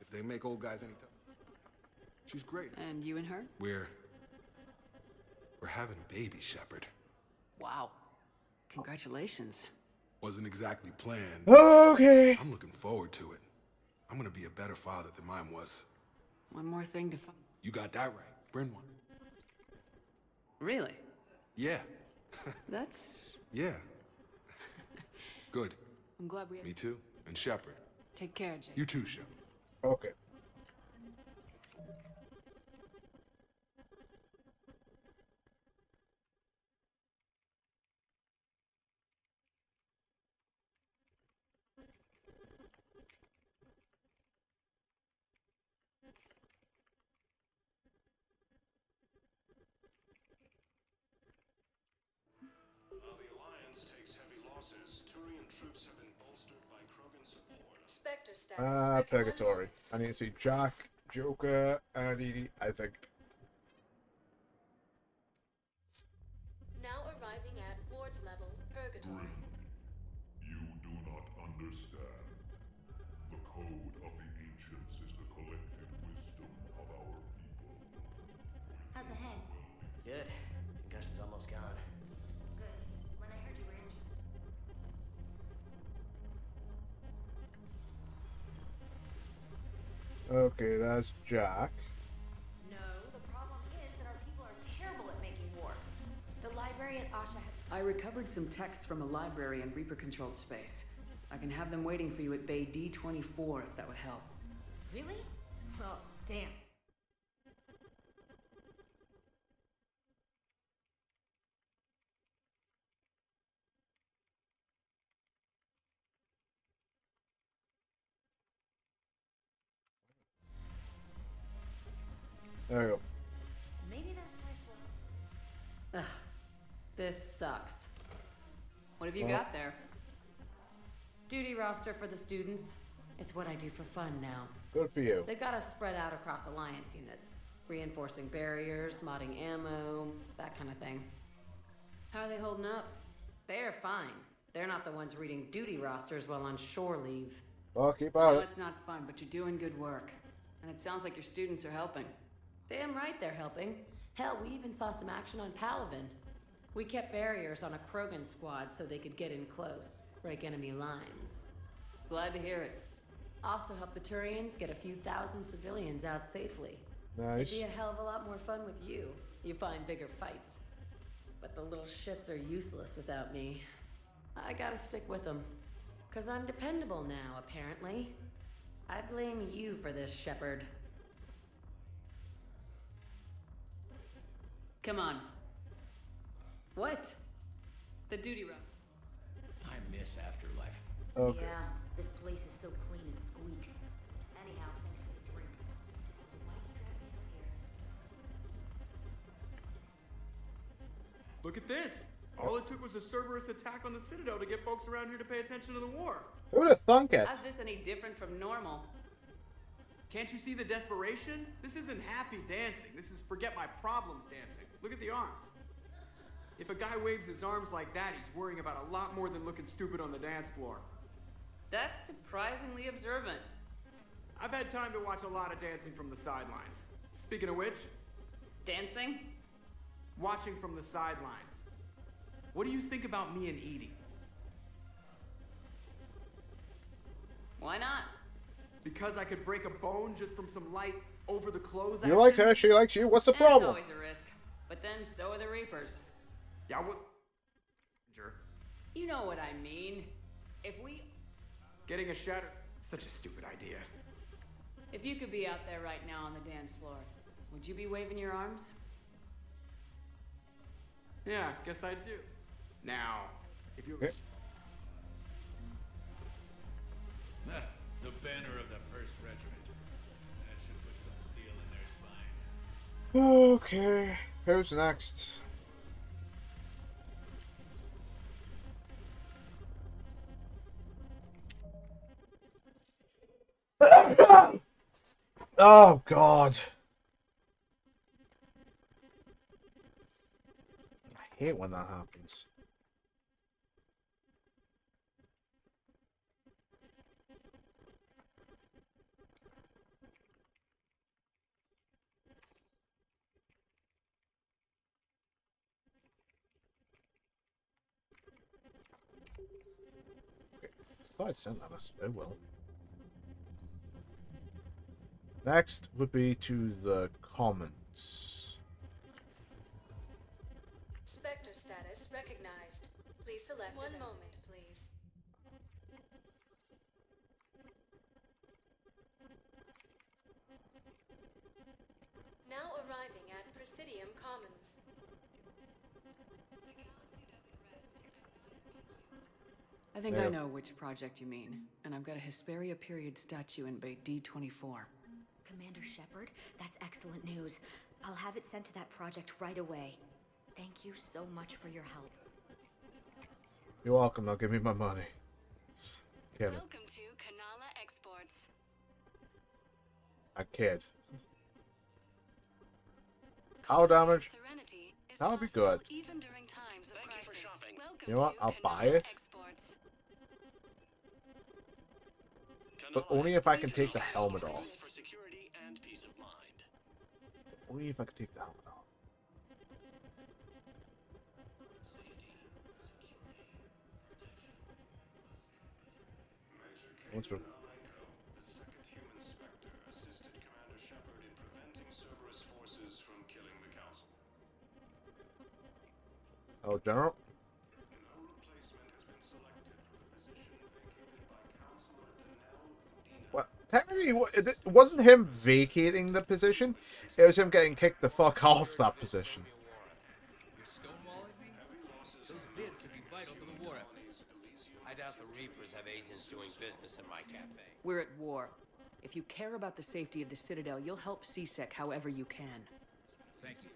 If they make old guys any tough. She's great. And you and her? We're having a baby, Shepard. Wow. Congratulations. Wasn't exactly planned. Okay. I'm looking forward to it. I'm gonna be a better father than mine was. One more thing to find. You got that right. Bryn one. Really? Yeah. That's... Yeah. Good. I'm glad we... Me too. And Shepard. Take care, Jake. You too, Shepard. Okay. While the Alliance takes heavy losses, Turian troops have been bolstered by Krogan support. Spectre status. Purgatory. I need to see Jack, Joker, and Edie, I think. Now arriving at ward level Purgatory. You do not understand. The code of the ancients is the collective wisdom of our people. How's the head? Good. Concussion's almost gone. Good. When I heard you were injured. Okay, that's Jack. No, the problem is that our people are terrible at making war. The library at Asha had... I recovered some texts from a library in Reaper-controlled space. I can have them waiting for you at Bay D-24 if that would help. Really? Well, damn. There we go. Maybe those types will... Ugh. This sucks. What have you Well- got there? Duty roster for the students. It's what I do for fun now. Good for you. They've got us spread out across Alliance units. Reinforcing barriers, modding ammo, that kind of thing. How are they holding up? They're fine. They're not the ones reading duty rosters while on shore leave. Well, keep I at know it. it's not fun, but you're doing good work. And it sounds like your students are helping. Damn right they're helping. Hell, we even saw some action on Palaven. We kept barriers on a Krogan squad so they could get in close, break enemy lines. Glad to hear it. Also help the Turians get a few thousand civilians out safely. Nice. It'd be a hell of a lot more fun with you. You find bigger fights. But the little shits are useless without me. I gotta stick with them. 'Cause I'm dependable now, apparently. I blame you for this, Shepard. Come on. What? The duty room. I miss Afterlife. Okay. Yeah, this place is so clean it squeaks. Anyhow, thanks for the drink. Why'd you drag me up here? Look at this! All it took was a Cerberus attack on the Citadel to get folks around here to pay attention to the war. Who would have thunk it? How's this any different from normal? Can't you see the desperation? This isn't happy dancing. This is forget my problems dancing. Look at the arms. If a guy waves his arms like that, he's worrying about a lot more than looking stupid on the dance floor. That's surprisingly observant. I've had time to watch a lot of dancing from the sidelines. Speaking of which, Dancing? watching from the sidelines. What do you think about me and Edie? Why not? Because I could break a bone just from some light over the clothes You like action? her, she likes you. What's the There's problem? always a risk. But then so are the Reapers. Yeah, what? Sure. You know what I mean. If Getting a shatter. Such a stupid idea. If you could be out there right now on the dance floor, would you be waving your arms? Yeah, guess I do. Now, if you. The banner of the 1st Regiment. That should put some steel in their spine. Okay, who's next? Oh God. I hate when that happens. If I sent that, I will. Next would be to the comments. Spectre status recognized. Please select one moment, please. Now arriving at Presidium Commons. I think I know which project you mean, and I've got a Hesperia period statue in Bay D24. Commander Shepard, that's excellent news. I'll have it sent to that project right away. Thank you so much for your help. You're welcome. Now give me my money. Kidding. Welcome to Kanala Exports. I kid. Power damage. That'll be good. Even during times of crisis. Welcome You know what? I'll buy it. But only if I can take the helmet off. Only if I can take the helmet off. What's for? Oh, General? What? Technically, it wasn't him vacating the position. It was him getting kicked the fuck off that position. You're stonewalling me? Those bids could be vital to the war effort. I doubt the Reapers have agents doing business in my cafe. We're at war. If you care about the safety of the Citadel, you'll help CSEC however you can. Thank you.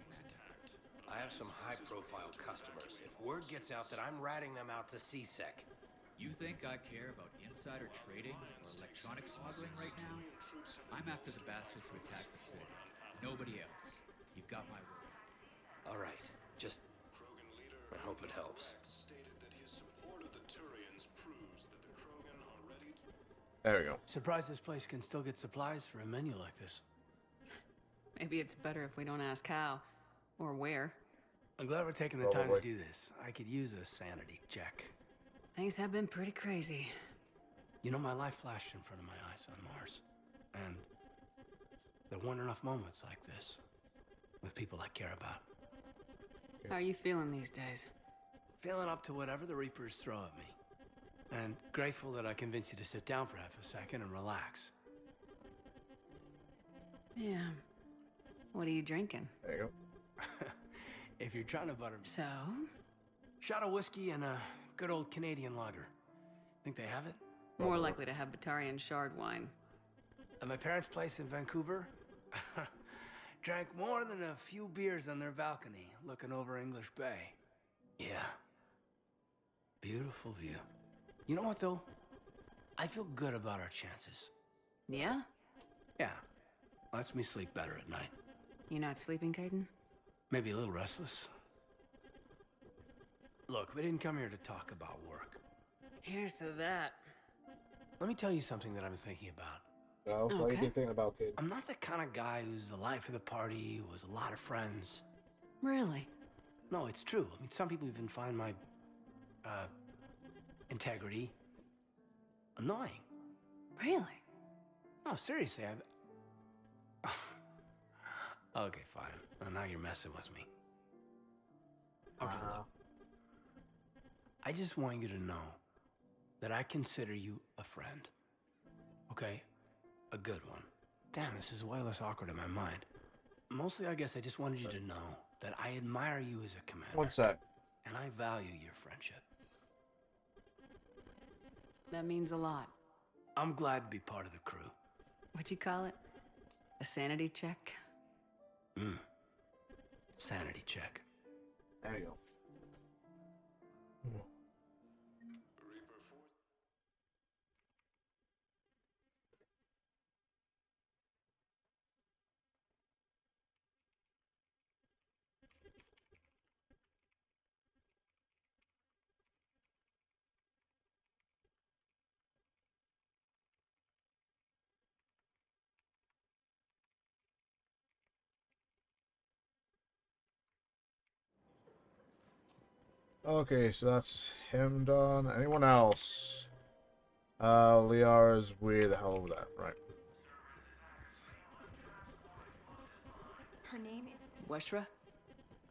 I have some high-profile customers. If word gets out that I'm ratting them out to CSEC. You think I care about insider trading or electronic smuggling right now? I'm after the bastards who attacked the city. Nobody else. You've got my word. All right. Just... I hope it helps. There we go. Surprised this place can still get supplies for a menu like this. Maybe it's better if we don't ask how. Or where. I'm glad we're taking the time to do this. I could use a sanity check. Things have been pretty crazy. You know, my life flashed in front of my eyes on Mars. And there weren't enough moments like this. With people I care about. How are you feeling these days? Feeling up to whatever the Reapers throw at me. And grateful that I convinced you to sit down for half a second and relax. Yeah. What are you drinking? There you go. If you're trying to butter me. So? Shot of whiskey and a good old Canadian lager. Think they have it? More likely to have Batarian shard wine. At my parents' place in Vancouver, drank more than a few beers on their balcony, looking over English Bay. Yeah. Beautiful view. You know what, though? I feel good about our chances. Yeah? Yeah. Lets me sleep better at night. You not sleeping, Caden? Maybe a little restless. Look, we didn't come here to talk about work. Here's to that. Let me tell you something that I've been thinking about. Oh, what have you been thinking about, kid? I'm not the kind of guy who's the life of the party, who has a lot of friends. Really? No, it's true. I mean, some people even find my, integrity annoying. Really? No, seriously, Okay, fine. Well, now you're messing with me. Okay, look. I just want you to know that I consider you a friend. Okay? A good one. Damn, this is way less awkward in my mind. Mostly, I guess I just wanted you to know that I admire you as a commander. One sec. And I value your friendship. That means a lot. I'm glad to be part of the crew. What'd you call it? A sanity check? Sanity check. There you go. Okay, so that's him done. Anyone else? Liara's where the hell was that? Right. Her name is... Weshra,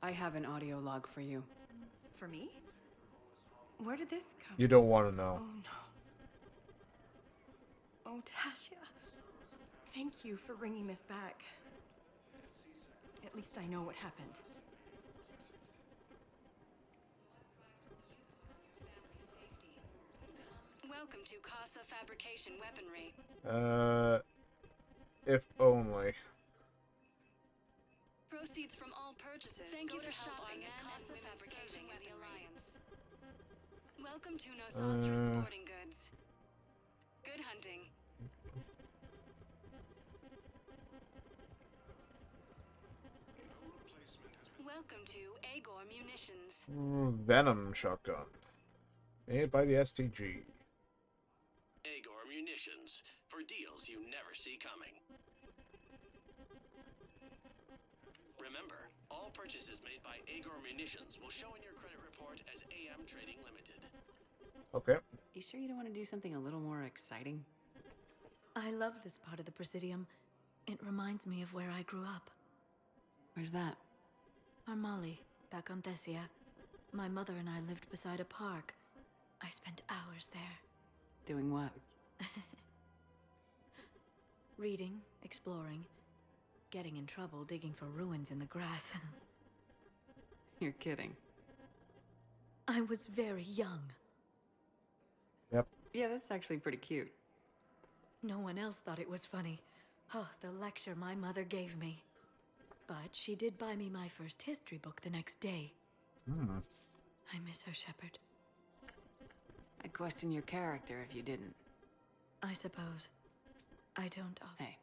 I have an audio log for you. For me? Where did this come? You don't want to know. Oh, no. Oh, Tasha. Thank you for bringing this back. At least I know what happened. Welcome to Casa Fabrication Weaponry. If only. Proceeds from all purchases. Thank you for shopping at Casa Fabrication with the Alliance. Welcome to Nosastra Sporting Goods. Good hunting. Welcome to Agor Munitions. Venom shotgun. Made by the STG. Agor Munitions, for deals you never see coming. Remember, all purchases made by Agor Munitions will show in your credit report as AM Trading Limited. Okay. You sure you don't want to do something a little more exciting? I love this part of the Presidium. It reminds me of where I grew up. Where's that? Armali, back on Thessia. My mother and I lived beside a park. I spent hours there. Doing what? Reading, exploring, getting in trouble digging for ruins in the grass. You're kidding. I was very young. Yep. Yeah, that's actually pretty cute. No one else thought it was funny. Oh, the lecture my mother gave me. But she did buy me my first history book the next day. I miss her, Shepard. I'd question your character if you didn't. I suppose. I don't... Hey,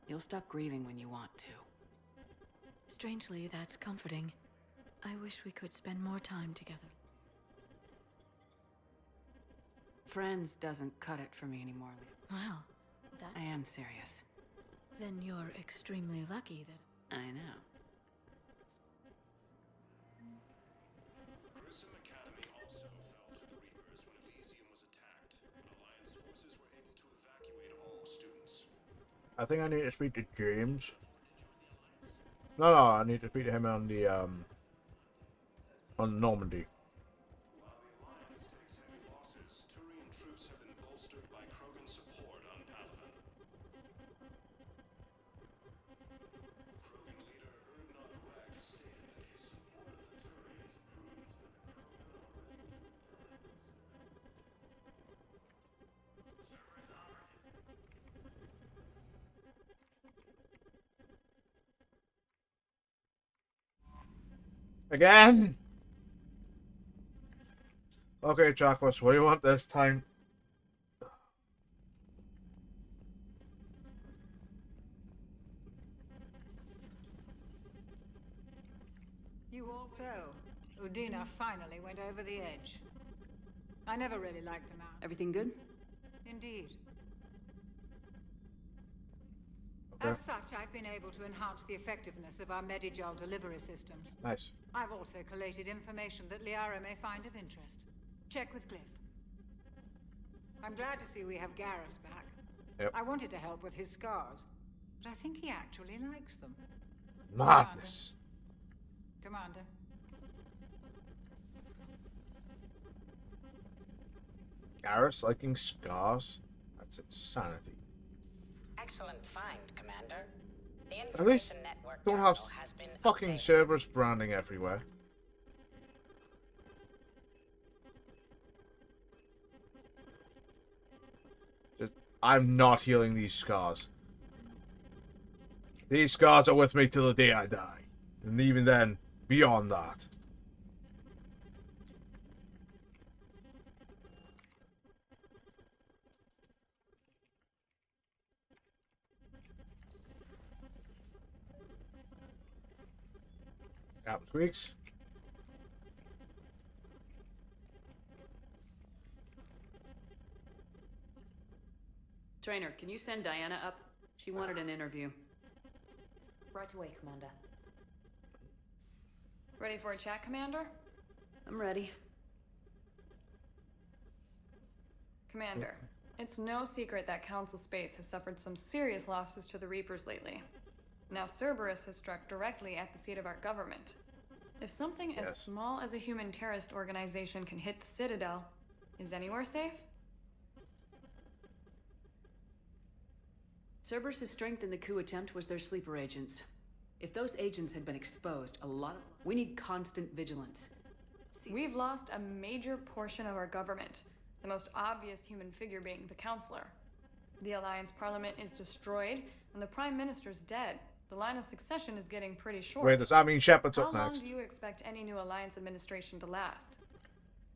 you'll stop grieving when you want to. Strangely, that's comforting. I wish we could spend more time together. Friends doesn't cut it for me anymore, Leah. Well, that... I am serious. Then you're extremely lucky that... I know. Grissom Academy also fell to the Reapers when Elysium was attacked, but Alliance forces were able to evacuate all students. I think I need to speak to James. No, I need to speak to him on the on Normandy. While the Alliance takes heavy losses, Turian troops have been bolstered by Krogan support on Palaven. Krogan leader Erdnot Rex stated that his support of the Turians proves that the Krogan Again? Okay, Chocolates, what do you want this time? You also. Udina finally went over the edge. I never really liked them out. Everything good? Indeed. Okay. As such, I've been able to enhance the effectiveness of our Medigel delivery systems. Nice. I've also collated information that Liara may find of interest. Check with Cliff. I'm glad to see we have Garrus back. Yep. I wanted to help with his scars, but I think he actually likes them. Madness. Commander. Garrus liking scars? That's insanity. Excellent find, Commander. The At least information network don't have terminal has been fucking updated. Cerberus branding everywhere. I'm not healing these scars. These scars are with me till the day I die. And even then, beyond that. Captain Squeaks. Trainer, can you send Diana up? She wanted an interview. Right away, Commander. Ready for a chat, Commander? I'm ready. Commander, it's no secret that Council Space has suffered some serious losses to the Reapers lately. Now Cerberus has struck directly at the seat of our government. If something as small as a human terrorist organization can hit the Citadel, is anywhere safe? Cerberus' strength in the coup attempt was their sleeper agents. If those agents had been exposed, we need constant vigilance. We've lost a major portion of our government, the most obvious human figure being the Counselor. The Alliance Parliament is destroyed, and the Prime Minister's dead. The line of succession is getting pretty short. Wait, does that mean Shepard's up How long next? do you expect any new Alliance administration to last?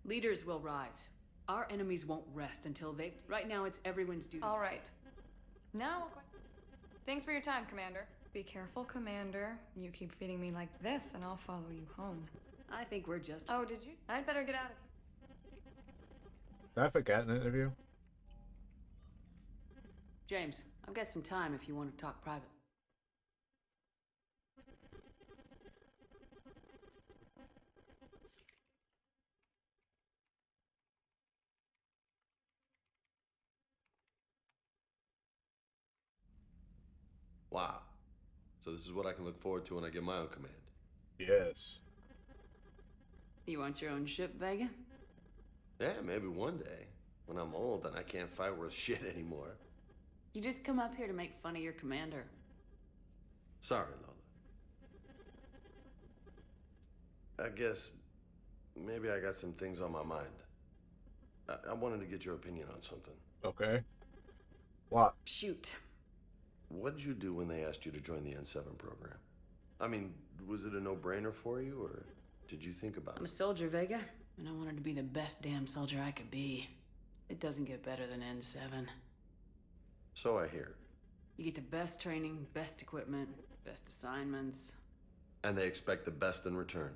Leaders will rise. Our enemies won't rest until they've... Right now, it's everyone's duty. All right. Now, thanks for your time, Commander. Be careful, Commander. You keep feeding me like this, and I'll follow you home. I think we're just... Oh, did you? I'd better get out of here. Did I forget an interview? James, I've got some time if you want to talk private. Wow. So this is what I can look forward to when I get my own command. Yes. You want your own ship, Vega? Yeah, maybe one day. When I'm old and I can't fight worth shit anymore. You just come up here to make fun of your commander. Sorry, Lola. I guess maybe I got some things on my mind. I wanted to get your opinion on something. Okay. What? Shoot. What did you do when they asked you to join the N7 program? I mean, was it a no-brainer for you, or did you think about it? I'm a soldier, Vega, and I wanted to be the best damn soldier I could be. It doesn't get better than N7. So I hear. You get the best training, best equipment, best assignments. And they expect the best in return.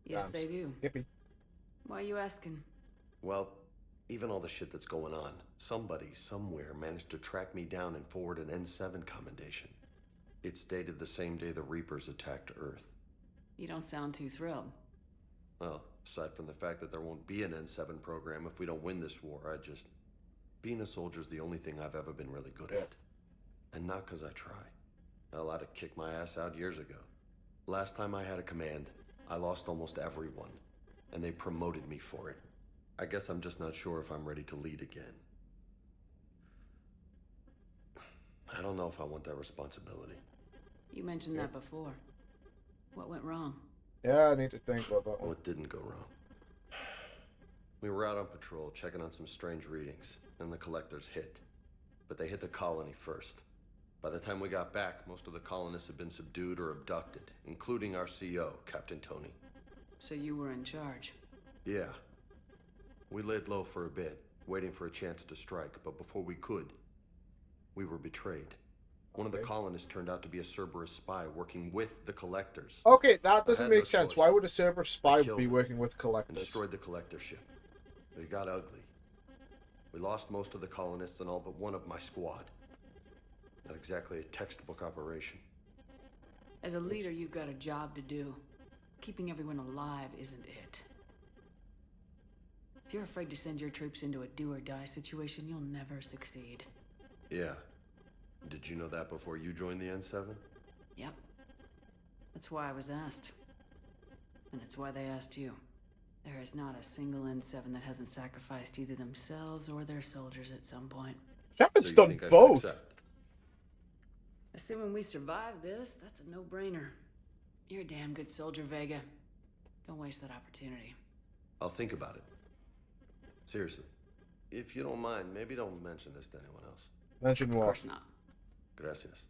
Yes, they do. Yippee. Why are you asking? Well, even all the shit that's going on, somebody somewhere managed to track me down and forward an N7 commendation. It's dated the same day the Reapers attacked Earth. You don't sound too thrilled. Well, aside from the fact that there won't be an N7 program if we don't win this war, being a soldier's the only thing I've ever been really good at. And not because I try. Hell, I'd have kicked my ass out years ago. Last time I had a command, I lost almost everyone, and they promoted me for it. I guess I'm just not sure if I'm ready to lead again. I don't know if I want that responsibility. You mentioned that before. What went wrong? Yeah, I need to think about that one. What didn't go wrong? We were out on patrol, checking on some strange readings, and the collectors hit. But they hit the colony first. By the time we got back, most of the colonists had been subdued or abducted, including our CO, Captain Tony. So you were in charge? Yeah. We laid low for a bit, waiting for a chance to strike, but before we could, we were betrayed. One of the colonists turned out to be a Cerberus spy working with the collectors. Okay, that doesn't I had make no sense. choice. Why would a Cerberus spy I killed be him working with and collectors? destroyed the collector ship. But it got ugly. We lost most of the colonists and all but one of my squad. Not exactly a textbook operation. As a leader, you've got a job to do. Keeping everyone alive isn't it. If you're afraid to send your troops into a do-or-die situation, you'll never succeed. Yeah. Did you know that before you joined the N7? Yep. That's why I was asked. And it's why they asked you. There is not a single N7 that hasn't sacrificed either themselves or their soldiers at some point. Shepard's done both. Assuming we survive this, that's a no-brainer. You're a damn good soldier, Vega. Don't waste that opportunity. I'll think about it. Seriously. If you don't mind, maybe don't mention this to anyone else. Mention what? Of course not. Gracias.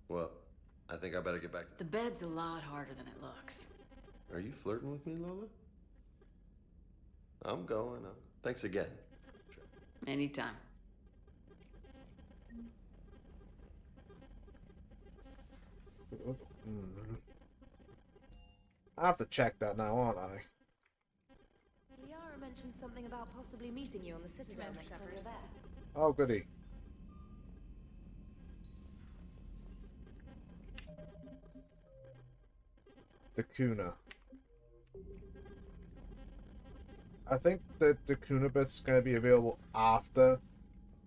Well, I think I better get back to... The bed's a lot harder than it looks. Are you flirting with me, Lola? I'm going. Thanks again. Anytime. I have to check that now, aren't I? Liara mentioned something about possibly meeting you on the Citadel next time you're there. Oh, goody. The Kuna. I think that the Kuna bit's going to be available after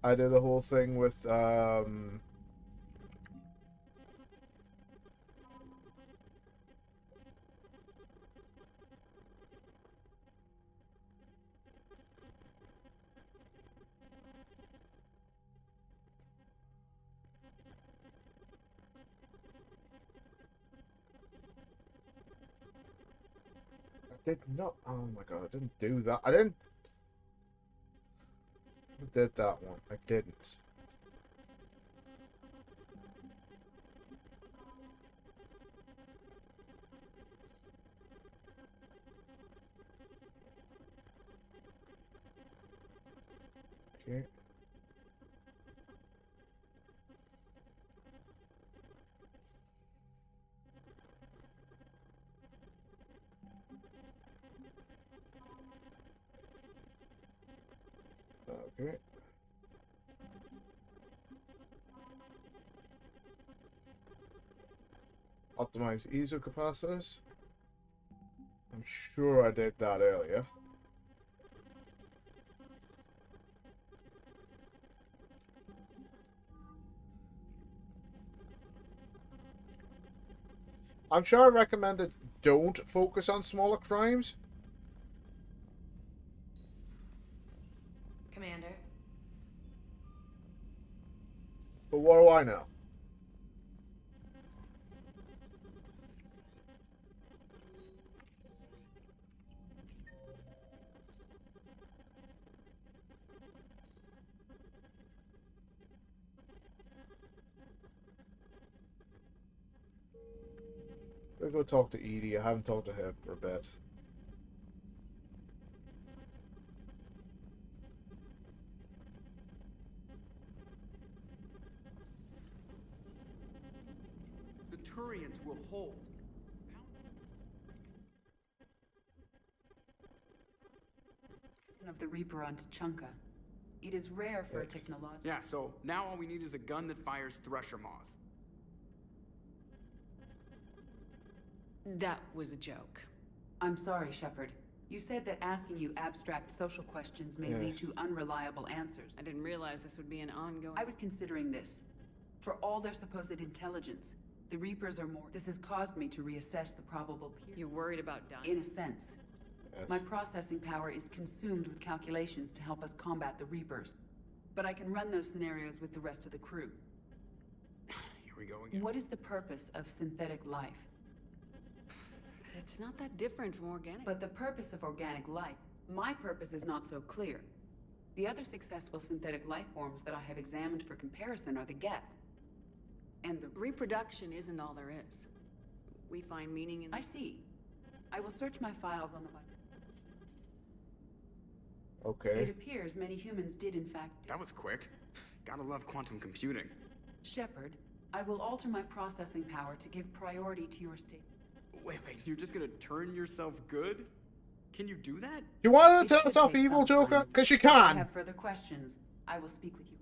I do the whole thing with, I did not. Oh my god, I didn't do that. I did that one. I didn't. Okay. Okay. Optimize ESO capacitors. I'm sure I did that earlier. I'm sure I recommended don't focus on smaller crimes. Commander. But what do I know? I'll go talk to Edie. I haven't talked to her for a bit. The Turians will hold. Of the Reaper on Tuchanka. It is rare for a technological... Yeah, so now all we need is a gun that fires Thresher Maws. That was a joke. I'm sorry, Shepard. You said that asking you abstract social questions may lead to unreliable answers. I didn't realize this would be an ongoing... I was considering this. For all their supposed intelligence, the Reapers are more... This has caused me to reassess the probable... You're worried about dying? In a sense. Yes. My processing power is consumed with calculations to help us combat the Reapers. But I can run those scenarios with the rest of the crew. Here we go again. What is the purpose of synthetic life? It's not that different from organic. But the purpose of organic life, my purpose is not so clear. The other successful synthetic life forms that I have examined for comparison are the Geth. And the... Reproduction isn't all there is. We find meaning in... I see. I will search my files on the... Okay. It appears many humans did in fact... That was quick. Gotta love quantum computing. Shepard, I will alter my processing power to give priority to your state. Wait, you're just gonna turn yourself good? Can you do that? You want her to turn herself evil, Joker? Because you can. If you have further questions, I will speak with you.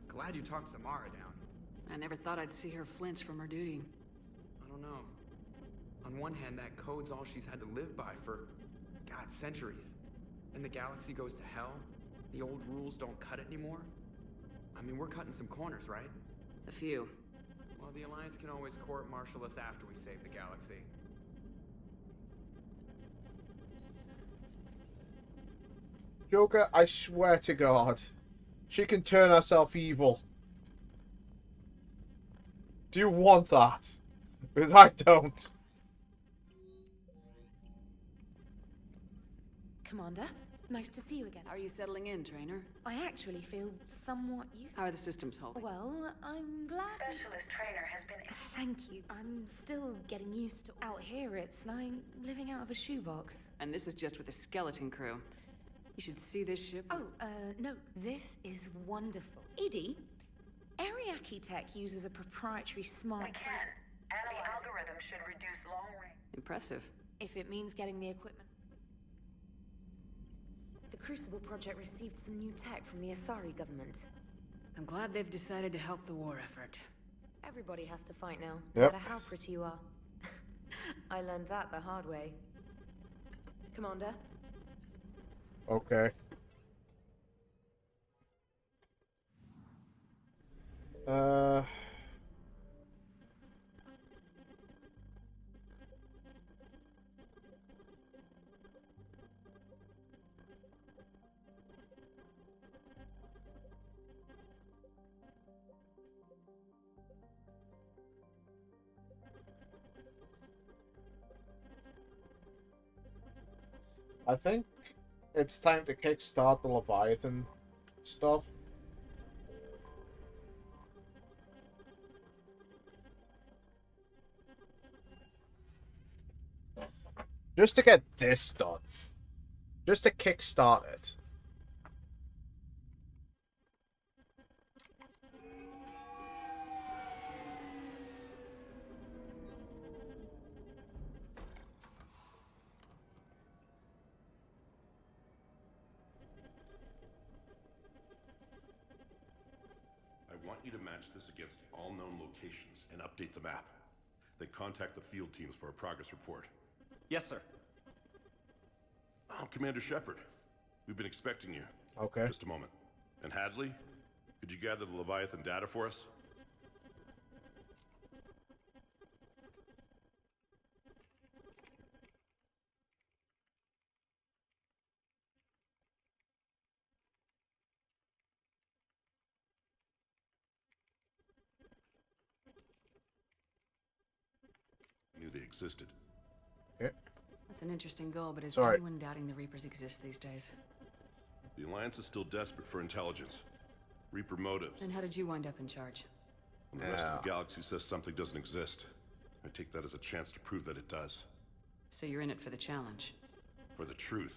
Glad you talked Samara down. I never thought I'd see her flinch from her duty. I don't know. On one hand, that code's all she's had to live by for, God, centuries. And the galaxy goes to hell. The old rules don't cut it anymore. I mean, we're cutting some corners, right? A few. Well, the Alliance can always court-martial us after we save the galaxy. Joker, I swear to God, she can turn herself evil. Do you want that? Because I don't. Commander, Nice to see you again. How are you settling in, trainer? I actually feel somewhat useful. How are the systems holding? Well, I'm glad. Specialist trainer has been. Thank you. I'm still getting used to. Out here, it's like living out of a shoebox. And this is just with a skeleton crew. You should see this ship. Oh, no. This is wonderful. Edie, Ariake Tech uses a proprietary smart. We can. And the algorithm should reduce long range. Impressive. If it means getting the equipment. The Crucible project received some new tech from the Asari government. I'm glad they've decided to help the war effort. Everybody has to fight now, Yep. no matter how pretty you are. I learned that the hard way. Commander? Okay. I think it's time to kickstart the Leviathan stuff. Just to get this done. Just to kickstart it. I want you to match this against all known locations and update the map. Then contact the field teams for a progress report. Yes, sir. Oh, Commander Shepard. We've been expecting you. Okay. Just a moment. And Hadley, could you gather the Leviathan data for us? Knew they existed. Okay. That's an interesting goal, but is Sorry. anyone doubting the Reapers exist these days? The Alliance is still desperate for intelligence. Reaper motives. Then how did you wind up in charge? When the rest of the galaxy says something doesn't exist, I take that as a chance to prove that it does. So you're in it for the challenge. For the truth.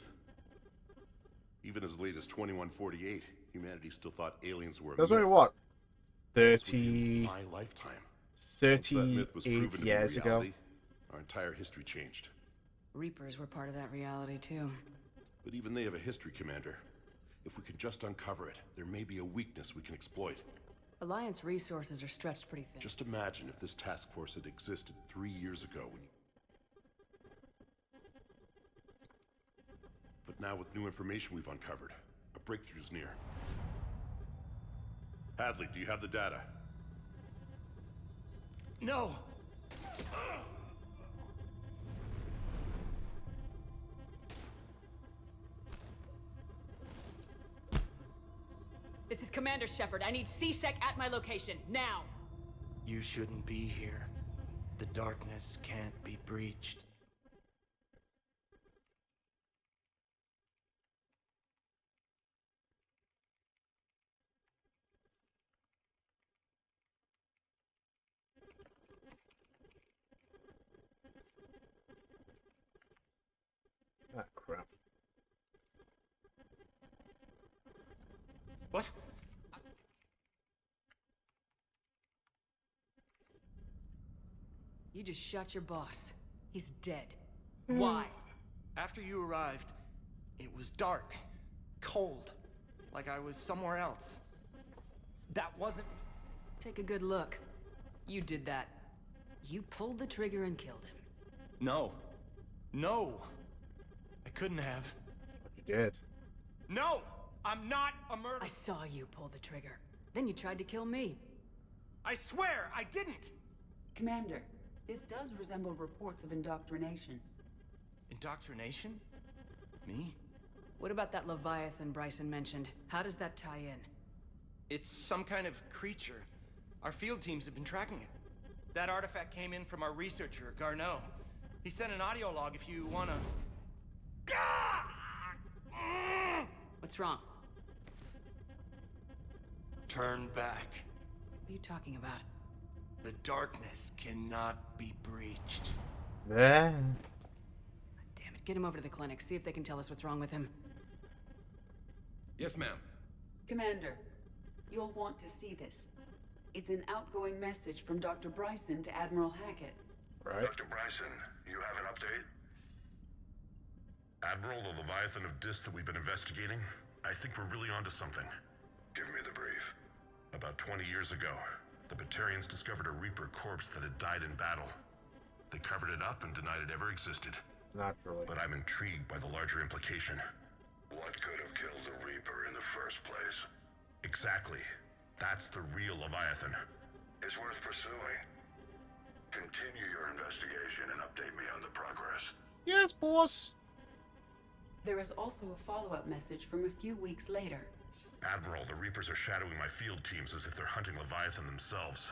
Even as late as 2148, humanity still thought aliens were a There's myth. only what? It's within my lifetime. Once that myth was proven 38 to be years ago. reality, our entire history changed. Reapers were part of that reality, too. But even they have a history, Commander. If we can just uncover it, there may be a weakness we can exploit. Alliance resources are stretched pretty thin. Just imagine if this task force had existed 3 years ago when... But now with new information we've uncovered, a breakthrough's near. Hadley, do you have the data? No! This is Commander Shepard. I need C-Sec at my location, now! You shouldn't be here. The darkness can't be breached. Ah, crap. What? You just shot your boss. He's dead. Why? After you arrived, it was dark, cold, like I was somewhere else. That wasn't... Take a good look. You did that. You pulled the trigger and killed him. No. No! I couldn't have. But you did. No! I'm not a murderer! I saw you pull the trigger. Then you tried to kill me. I swear, I didn't! Commander, this does resemble reports of indoctrination. Indoctrination? Me? What about that Leviathan Bryson mentioned? How does that tie in? It's some kind of creature. Our field teams have been tracking it. That artifact came in from our researcher, Garneau. He sent an audio log if you wanna... What's wrong? Turn back. What are you talking about? The darkness cannot be breached. Yeah. Damn it, get him over to the clinic. See if they can tell us what's wrong with him. Yes, ma'am. Commander, you'll want to see this. It's an outgoing message from Dr. Bryson to Admiral Hackett. Right. Dr. Bryson, you have an update? Admiral, the Leviathan of Dis that we've been investigating, I think we're really onto something. Give me the brief. About 20 years ago, the Batarians discovered a Reaper corpse that had died in battle. They covered it up and denied it ever existed. Naturally. But I'm intrigued by the larger implication. What could have killed the Reaper in the first place? Exactly. That's the real Leviathan. It's worth pursuing. Continue your investigation and update me on the progress. Yes, boss. There is also a follow-up message from a few weeks later. Admiral, the Reapers are shadowing my field teams as if they're hunting Leviathan themselves.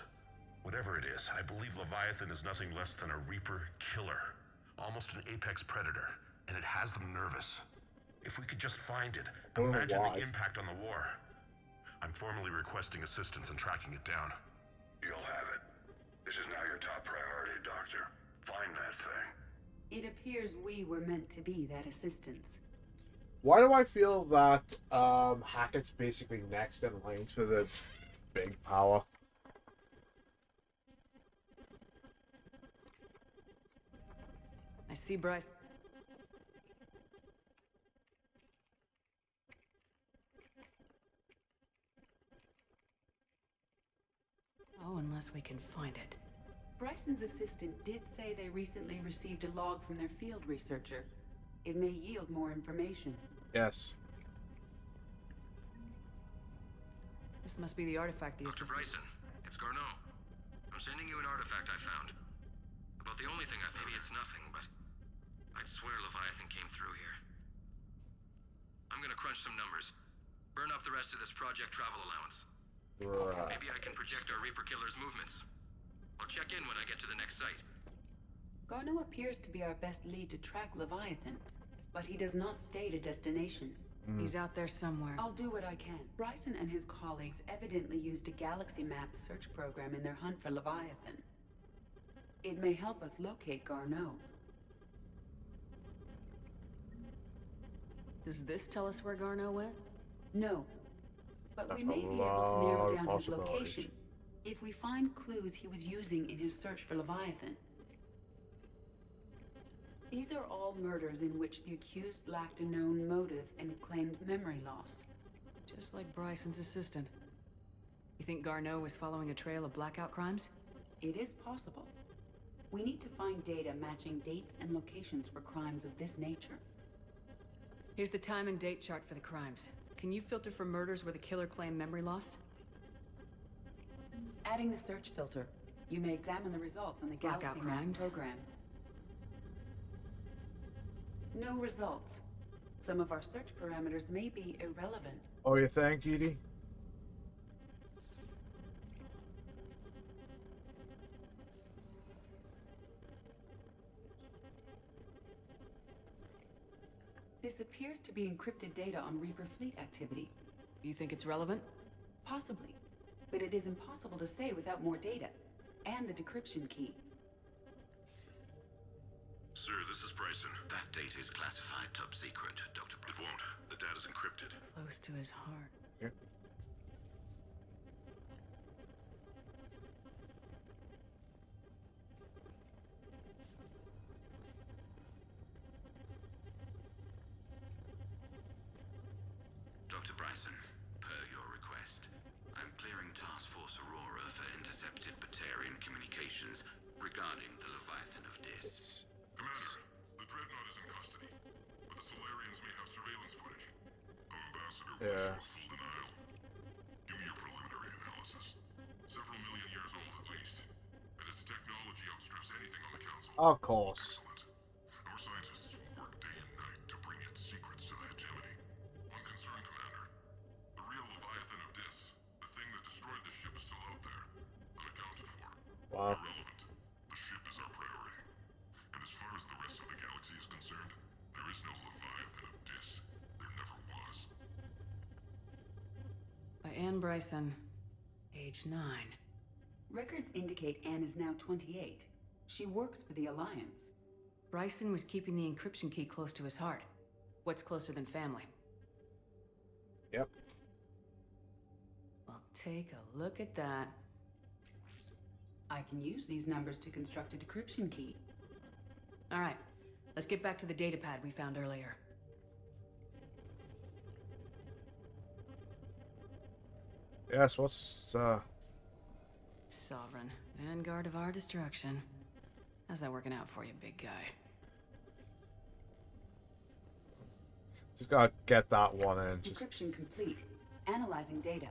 Whatever it is, I believe Leviathan is nothing less than a Reaper killer. Almost an apex predator, and it has them nervous. If we could just find it, imagine the impact on the war. I'm formally requesting assistance in tracking it down. You'll have it. This is now your top priority, Doctor. Find that thing. It appears we were meant to be that assistance. Why do I feel that Hackett's basically next in line for the big power? I see Bryce. Oh, unless we can find it. Bryson's assistant did say they recently received a log from their field researcher. It may yield more information. Yes. This must be the artifact the Dr. Bryson, it's Garneau. I'm sending you an artifact I found. About the only thing maybe it's nothing, but I'd swear Leviathan came through here. I'm gonna crunch some numbers. Burn up the rest of this project travel allowance. Right. Maybe I can project our Reaper killer's movements. I'll check in when I get to the next site. Garneau appears to be our best lead to track Leviathan, but he does not state a destination. He's out there somewhere. I'll do what I can. Bryson and his colleagues evidently used a galaxy map search program in their hunt for Leviathan. It may help us locate Garneau. Does this tell us where Garneau went? No. But That's we may a be able to narrow lot of down his possibilities. location if we find clues he was using in his search for Leviathan. These are all murders in which the accused lacked a known motive and claimed memory loss. Just like Bryson's assistant. You think Garneau was following a trail of blackout crimes? It is possible. We need to find data matching dates and locations for crimes of this nature. Here's the time and date chart for the crimes. Can you filter for murders where the killer claimed memory loss? Adding the search filter, you may examine the results on the Blackout Galaxy Map crimes. program. No results. Some of our search parameters may be irrelevant. Oh, you think, Edie? This appears to be encrypted data on Reaper fleet activity. You think it's relevant? Possibly. But it is impossible to say without more data. And the decryption key. Sir, this is Bryson. That data is classified top secret, Dr. It won't. The data's encrypted. Close to his heart. Yep. Dr. Bryson, per your request, I'm clearing Task Force Aurora for intercepted Batarian communications regarding the Leviathan of Dis. Commander, the Dreadnought is in custody, but the Solarians may have surveillance footage. Our ambassador Yeah. was full denial. Give me your preliminary analysis. Several million years old at least, and its technology outstrips anything on the Council. Of course. Our scientists will work day and night to bring its secrets to the hegemony. One concern, Commander. The real Leviathan of Dis, the thing that destroyed the ship, is still out there, unaccounted for. Wow. Irrelevant. The ship is our priority. And as far as the rest of the galaxy is concerned, there is no Leviathan of Dis. There never was. Anne Bryson, age 9. Records indicate Anne is now 28. She works for the Alliance. Bryson was keeping the encryption key close to his heart. What's closer than family? Yep. Well, take a look at that. I can use these numbers to construct a decryption key. All right, let's get back to the datapad we found earlier. Yes, what's, Sovereign, vanguard of our destruction. How's that working out for you, big guy? Just gotta get that one in. Decryption complete. Analyzing data.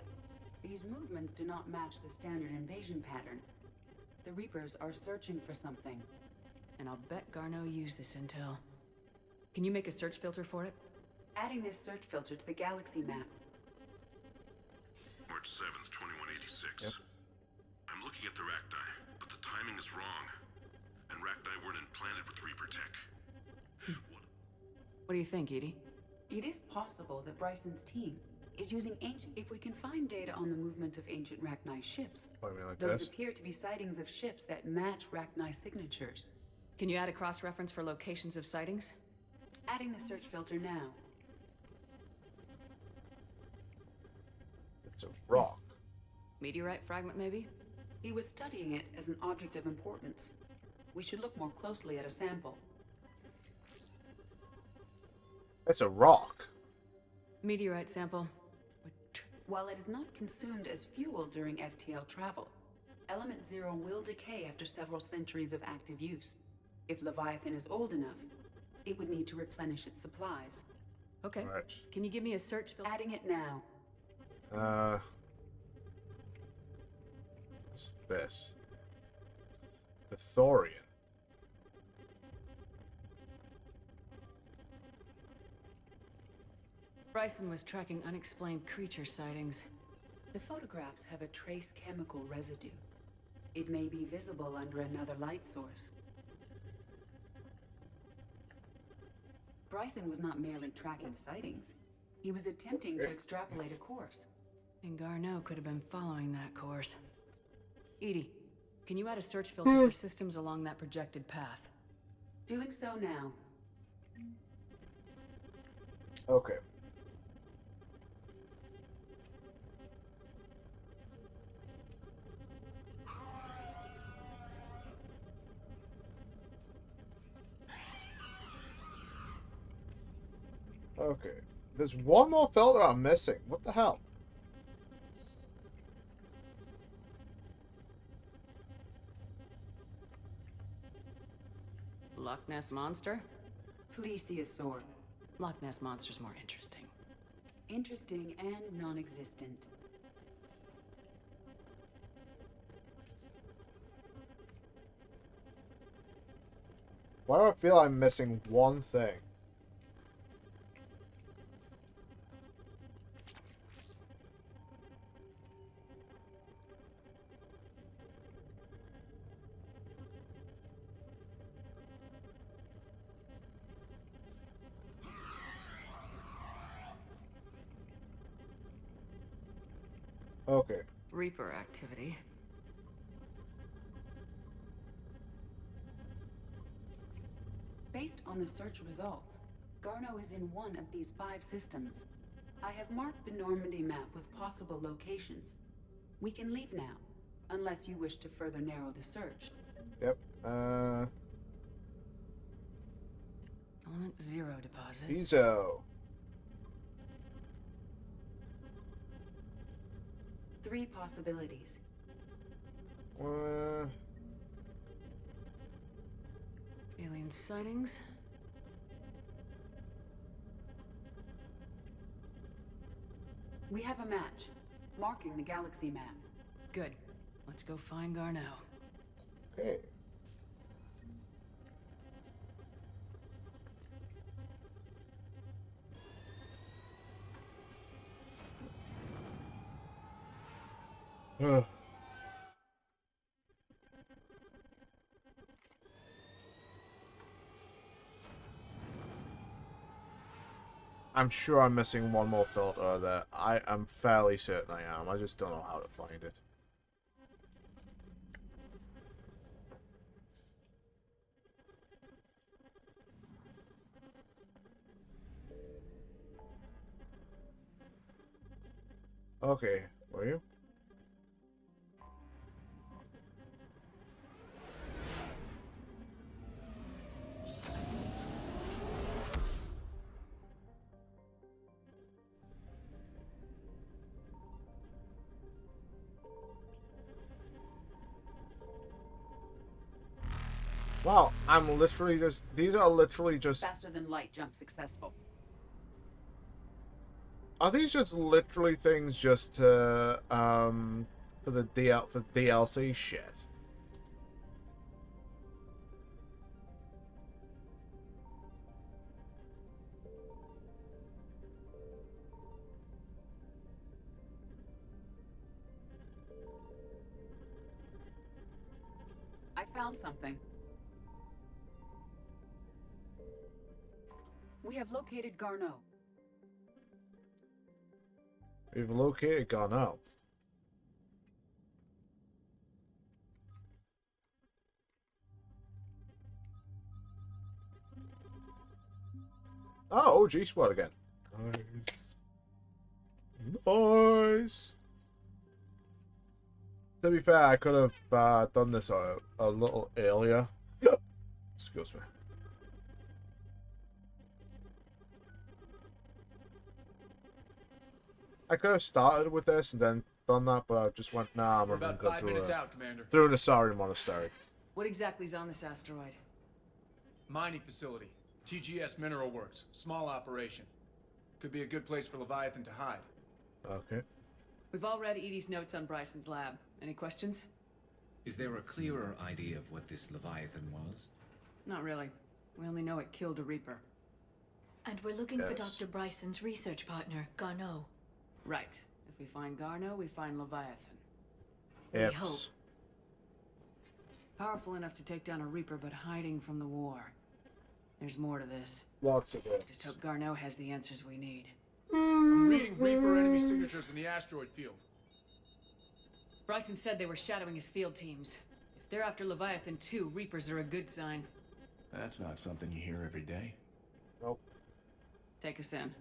These movements do not match the standard invasion pattern. The Reapers are searching for something. And I'll bet Garneau used this intel. Can you make a search filter for it? Adding this search filter to the galaxy map. March 7th, 2186. Yep. I'm looking at the Rachni, but the timing is wrong. And Rachni weren't implanted with Reaper tech. What do you think, Edie? It is possible that Bryson's team is using ancient... If we can find data on the movement of ancient Rachni ships, like those this? appear to be sightings of ships that match Rachni signatures. Can you add a cross-reference for locations of sightings? Adding the search filter now. It's a rock. Meteorite fragment, maybe? He was studying it as an object of importance. We should look more closely at a sample. It's a rock. Meteorite sample. While it is not consumed as fuel during FTL travel, Element Zero will decay after several centuries of active use. If Leviathan is old enough, it would need to replenish its supplies. Okay. Right. Can you give me a search filter? Adding it now. What's this? The Thorian. Bryson was tracking unexplained creature sightings. The photographs have a trace chemical residue. It may be visible under another light source. Bryson was not merely tracking sightings. He was attempting to extrapolate a course. And Garneau could have been following that course. Edie, can you add a search filter for systems along that projected path? Doing so now. Okay. Okay. There's one more filter I'm missing. What the hell? Loch Ness Monster? Plesiosaur. Loch Ness Monster's more interesting. Interesting and non-existent. Why do I feel I'm missing one thing? Okay. Reaper activity. Based on the search results, Garneau is in one of these 5 systems. I have marked the Normandy map with possible locations. We can leave now, unless you wish to further narrow the search. Yep. Element Zero deposit. Ezo. 3 possibilities. Alien sightings. We have a match, marking the galaxy map. Good. Let's go find Garneau. Okay. Ugh. I'm sure I'm missing one more filter there. I am fairly certain I am. I just don't know how to find it. Okay, were you? Wow, I'm literally just... These are literally just... Faster than light jump successful. Are these just literally things just to, for the DLC shit? I found something. We have located Garneau. We've located Garneau. Oh, OG squad again. Nice. Nice. To be fair, I could have done this a little earlier. Excuse me. I could have started with this and then done that, but I just went, nah, I'm We're going to about go 5 minutes out, Commander. through an Asari monastery. What exactly is on this asteroid? Mining facility. TGS Mineral Works. Small operation. Could be a good place for Leviathan to hide. Okay. We've all read Edie's notes on Bryson's lab. Any questions? Is there a clearer idea of what this Leviathan was? Not really. We only know it killed a Reaper. And we're looking for Yes. Dr. Bryson's research partner, Garneau. Right. If we find Garneau, we find Leviathan. We Ifs. hope. Powerful enough to take down a Reaper, but hiding from the war. There's more to this. Lots of it. Just hope Garneau has the answers we need. I'm reading Reaper enemy signatures in the asteroid field. Bryson said they were shadowing his field teams. If they're after Leviathan too, Reapers are a good sign. That's not something you hear every day. Nope. Take us in.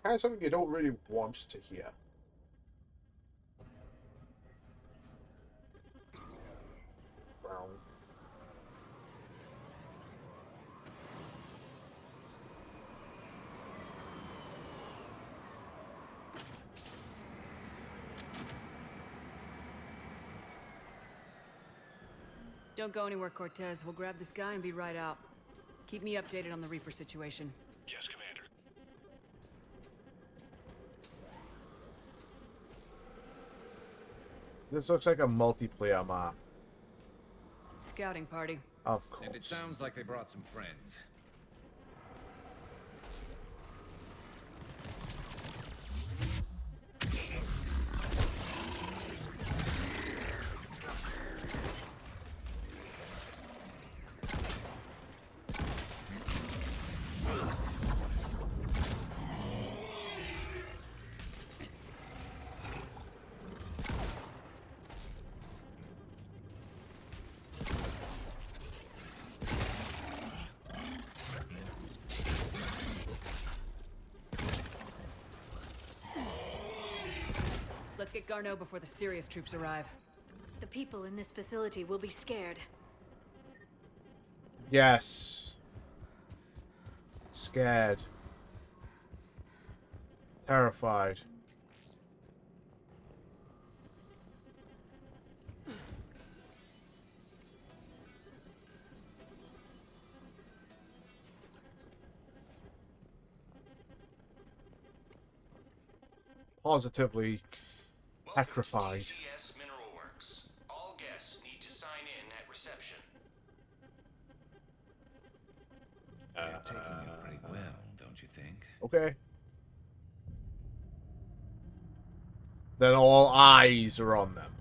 Kind of something you don't really want to hear. Brown. Don't go anywhere, Cortez. We'll grab this guy and be right out. Keep me updated on the Reaper situation. Yes, Commander. This looks like a multiplayer map. Scouting party. Of course. And it sounds like they brought some friends. Let's get Garneau before the serious troops arrive. The people in this facility will be scared. Yes. Scared. Terrified. Positively petrified. TGS Mineral Works. All guests need to sign in at reception. They're taking it pretty well, don't you think? Okay. Then all eyes are on them.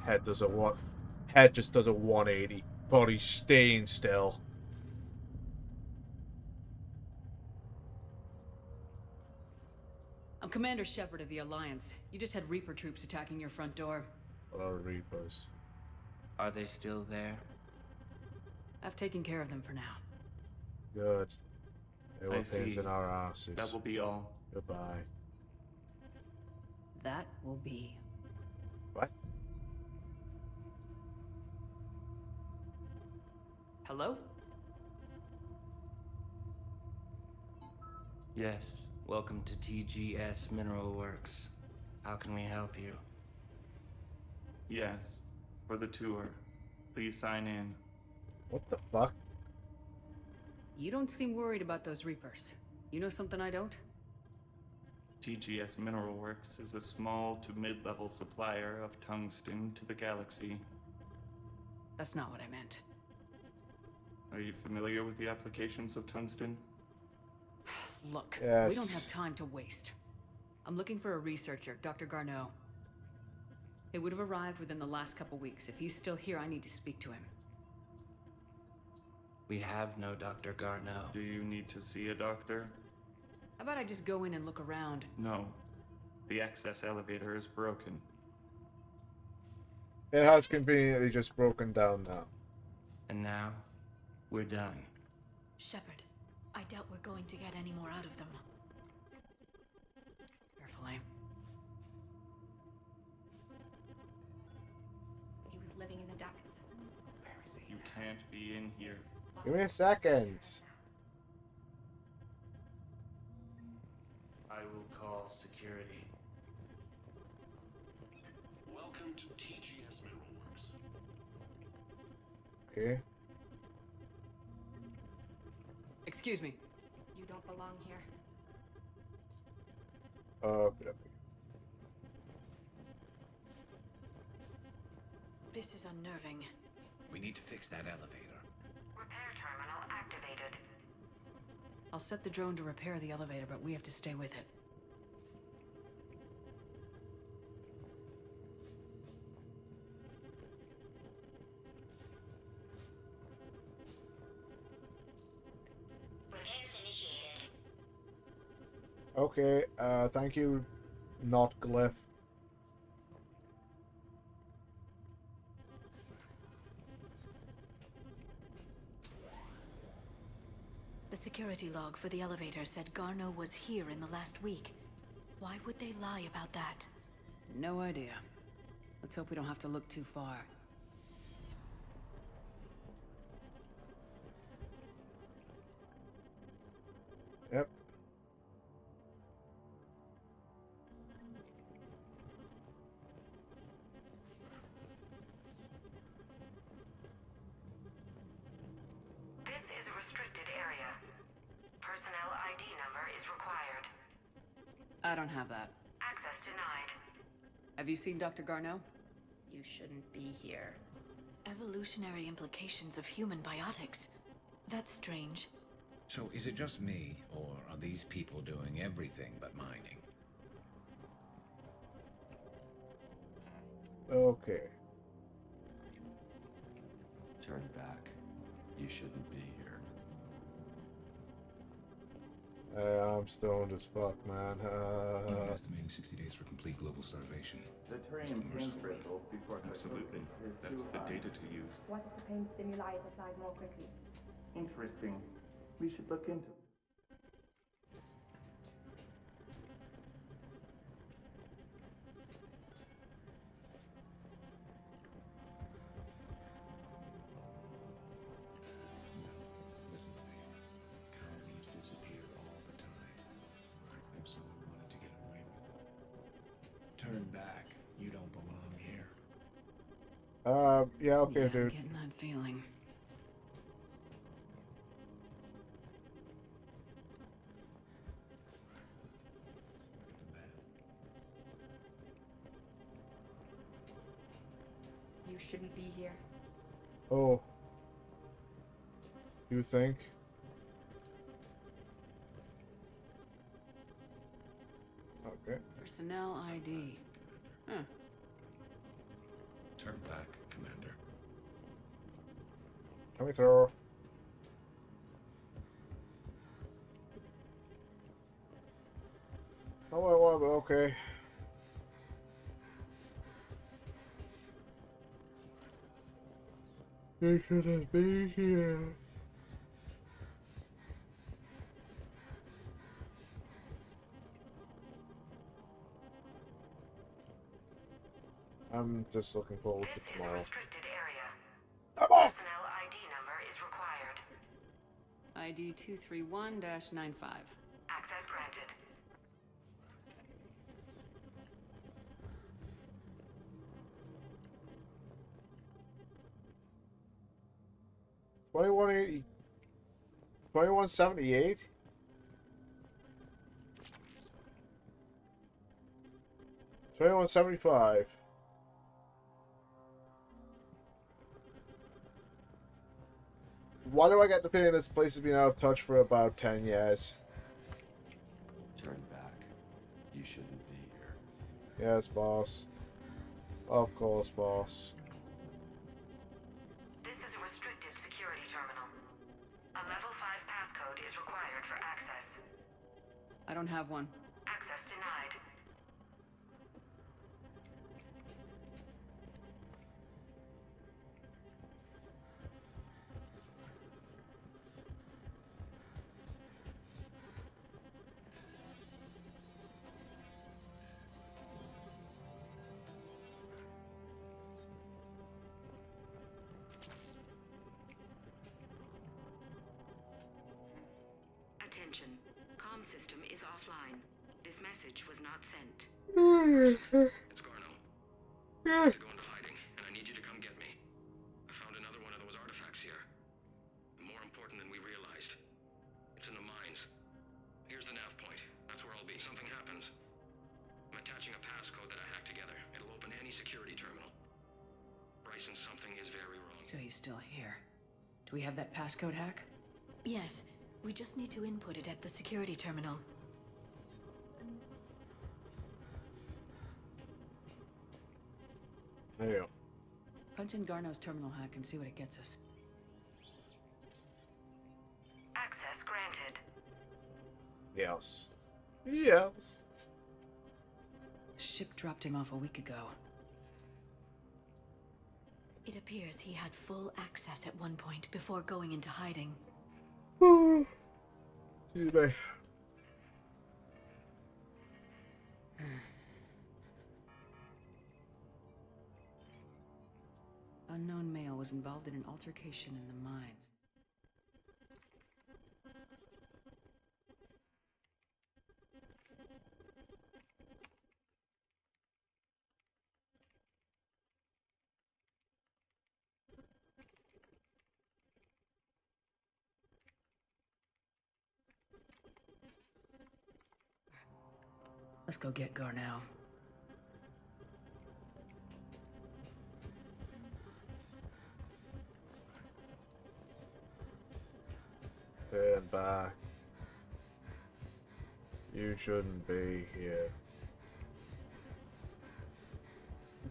Head does a what? Head just does a 180. Body staying still. I'm Commander Shepard of the Alliance. You just had Reaper troops attacking your front door. What are Reapers? Are they still there? I've taken care of them for now. Good. They I were things see. in our asses. That will be all. Goodbye. That will be. What? Hello? Yes. Welcome to TGS Mineral Works. How can we help you? Yes. For the tour. Please sign in. What the fuck? You don't seem worried about those Reapers. You know something I don't? TGS Mineral Works is a small to mid-level supplier of tungsten to the galaxy. That's not what I meant. Are you familiar with the applications of tungsten? Look, Yes. we don't have time to waste. I'm looking for a researcher, Dr. Garneau. It would have arrived within the last couple weeks. If he's still here, I need to speak to him. We have no Dr. Garneau. Do you need to see a doctor? How about I just go in and look around? No. The access elevator is broken. It has conveniently just broken down now. And now, we're done. Shepard, I doubt we're going to get any more out of them. Carefully. He was living in the ducts. Where is he? You can't be in here. Give me a second. I will call security. Welcome to TGS Mineral Works. Okay. Excuse me. You don't belong here. Okay. This is unnerving. We need to fix that elevator. Repair terminal activated. I'll set the drone to repair the elevator, but we have to stay with it. Repairs initiated. Okay, thank you, not Glyph. The security log for the elevator said Garneau was here in the last week. Why would they lie about that? No idea. Let's hope we don't have to look too far. Yep. This is a restricted area. Personnel ID number is required. I don't have that. Access denied. Have you seen Dr. Garneau? You shouldn't be here. Evolutionary implications of human biotics. That's strange. So is it just me, or are these people doing everything but mining? Okay. Turn back. You shouldn't be here. I'm stoned as fuck, man. Estimating 60 days for complete global starvation. The terrain pain threshold before absolutely. That's the data to use. What if the pain stimuli is applied more quickly? Interesting. We should look into it. Listen to me. Colonies disappear all the time. If someone wanted to get away with it. Turn back. You don't belong here. Yeah, okay, Yeah, dude. I'm getting that feeling. You shouldn't be here. Oh. You think? Okay. Personnel ID. Huh. Turn Commander. Coming through. Not what I want, but okay. You shouldn't be here. I'm just looking forward to tomorrow. Restricted area. Come on! Personnel ID number is required. ID 231-95. Access granted. $21.80. $21.78. $21.75. Why do I get the feeling this place has been out of touch for about 10 years? Turn back. You shouldn't be here. Yes, boss. Of course, boss. This is a restricted security terminal. A level 5 passcode is required for access. I don't have one. Access denied. Attention. Comm system is offline. This message was not sent. It's Garno. I have to go into hiding, and I need you to come get me. I found another one of those artifacts here. More important than we realized. It's in the mines. Here's the nav point. That's where I'll be. Something happens. I'm attaching a passcode that I hacked together. It'll open any security terminal. Bryson, something is very wrong. So he's still here. Do we have that passcode hack? Yes. We just need to input it at the security terminal. There you go. Punch in Garno's terminal hack and see what it gets us. Access granted. Yes. Yes. The ship dropped him off a week ago. It appears he had full access at one point before going into hiding. Excuse me. Unknown male was involved in an altercation in the mines. Let's go get Garnell. Turn back. You shouldn't be here.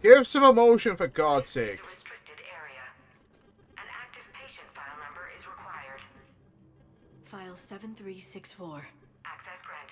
Give some emotion, for God's sake. Restricted area. An active patient file number is required. File 7364. Access granted.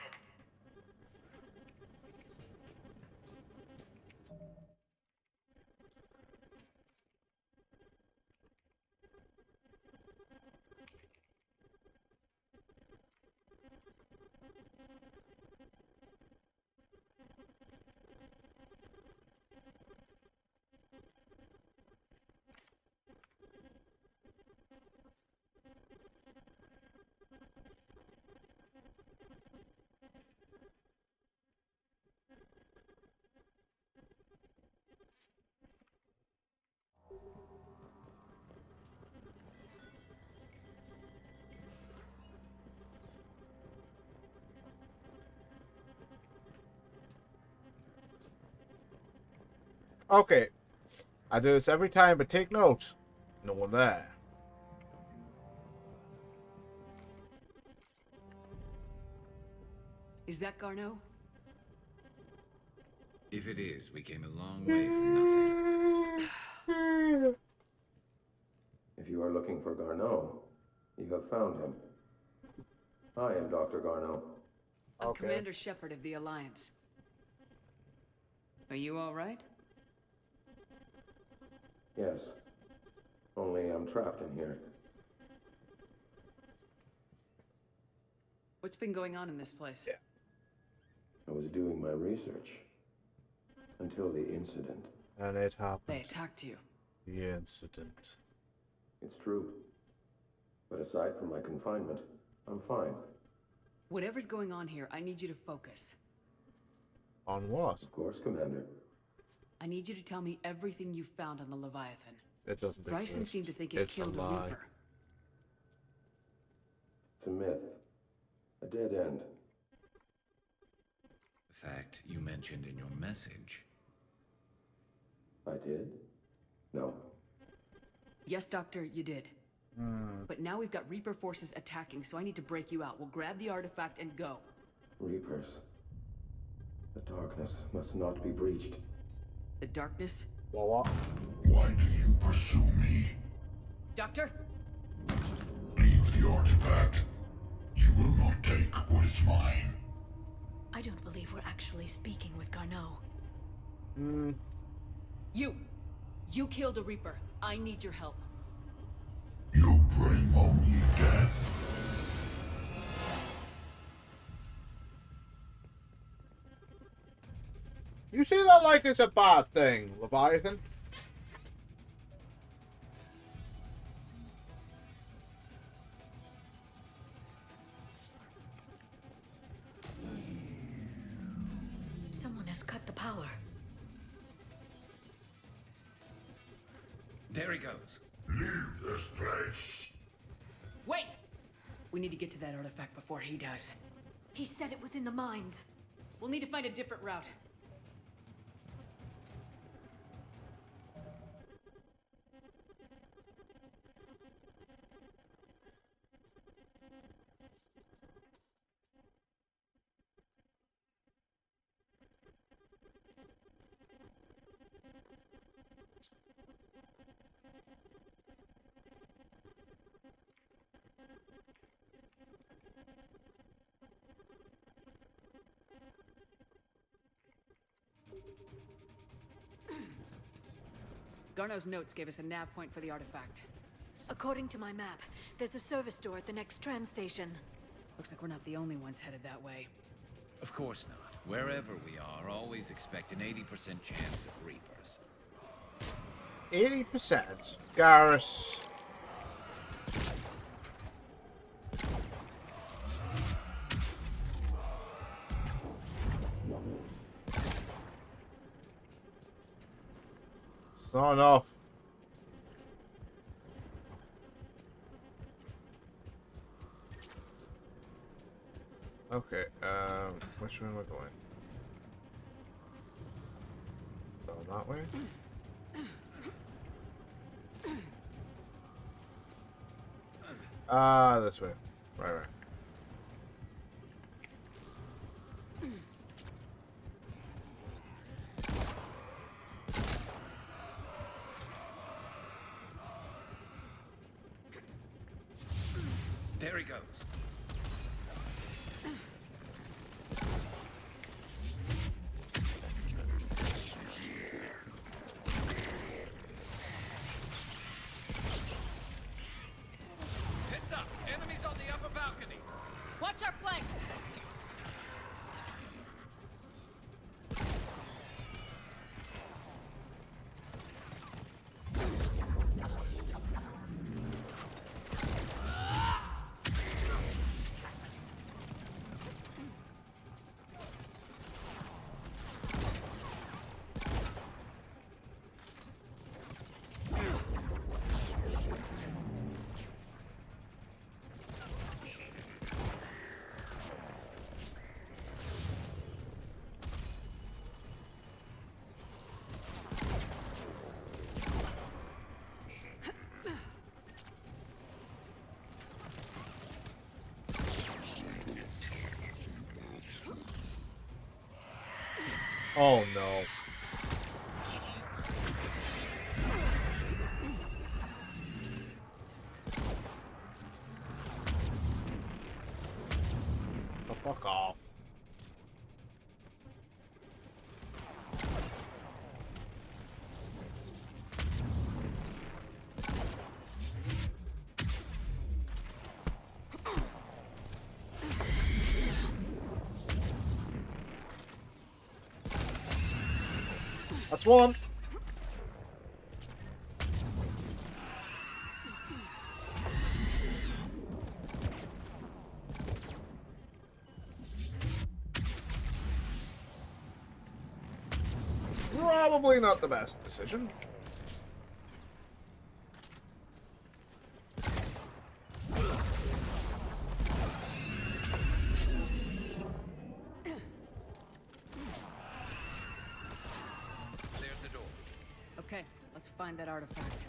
Okay. I do this every time, but take note. No one there. Is that Garno? If it is, we came a long way from nothing. you are looking for Garneau, you have found him. I am Dr. Garneau. I'm Commander Shepard of the Alliance. Are you all right? Yes. Only I'm trapped in here. What's been going on in this place? Yeah. I was doing my research. Until the incident. And it happened. They attacked you. The incident. It's true. But aside from my confinement, I'm fine. Whatever's going on here, I need you to focus. On what? Of course, Commander. I need you to tell me everything you found on the Leviathan. It doesn't Bryson exist. seemed to think it It's killed a a lie. Reaper. It's a myth. A dead end. The fact you mentioned in your message. I did? No. Yes, Doctor, you did. But now we've got Reaper forces attacking, so I need to break you out. We'll grab the artifact and go. Reapers. The darkness must not be breached. The darkness? What? Why do you pursue me? Doctor? Leave the artifact. You will not take what is mine. I don't believe we're actually speaking with Garneau. You killed a Reaper. I need your help. You bring only death. You see that like it's a bad thing, Leviathan? Someone has cut the power. There he goes. Leave this place. Wait! We need to get to that artifact before he does. He said it was in the mines. We'll need to find a different route. Garneau's notes gave us a nav point for the artifact. According to my map, there's a service door at the next tram station. Looks like we're not the only ones headed that way. Of course not. Wherever we are, always expect an 80% chance of Reapers. 80%. Garrus. It's not enough. Okay, which way am I going? So that way? Ah, this way. Right. There he goes. Heads up! Enemies on the upper balcony! Watch our flanks! Oh no. Fuck off. That's one. Probably not the best decision. There's the door. Okay, let's find that artifact.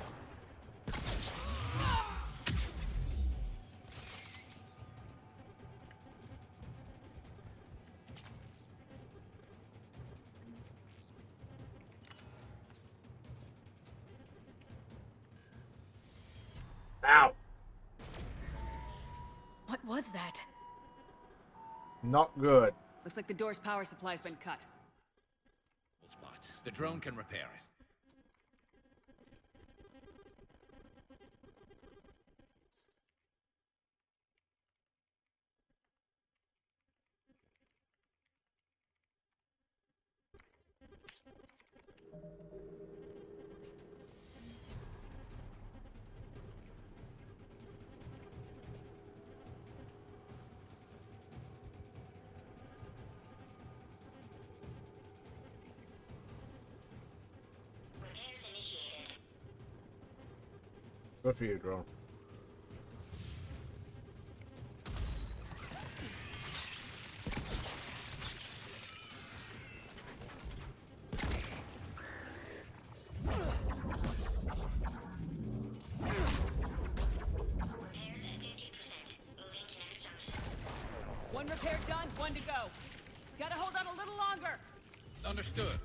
Ow. What was that? Not good. Looks like the door's power supply's been cut. Spots. The drone can repair it. Repairs initiated. Good for you, drone. Repairs at 50%. Moving to next junction. One repair done, one to go. Gotta hold on a little longer. Understood.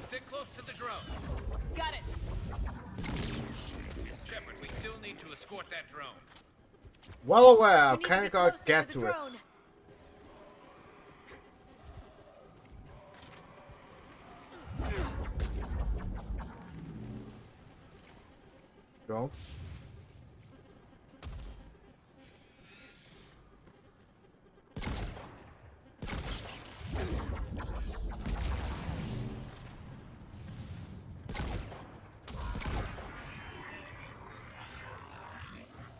Stick close to the drone. Got it. Shepard, we still need to escort that drone. Well aware, can't get to it. Drone.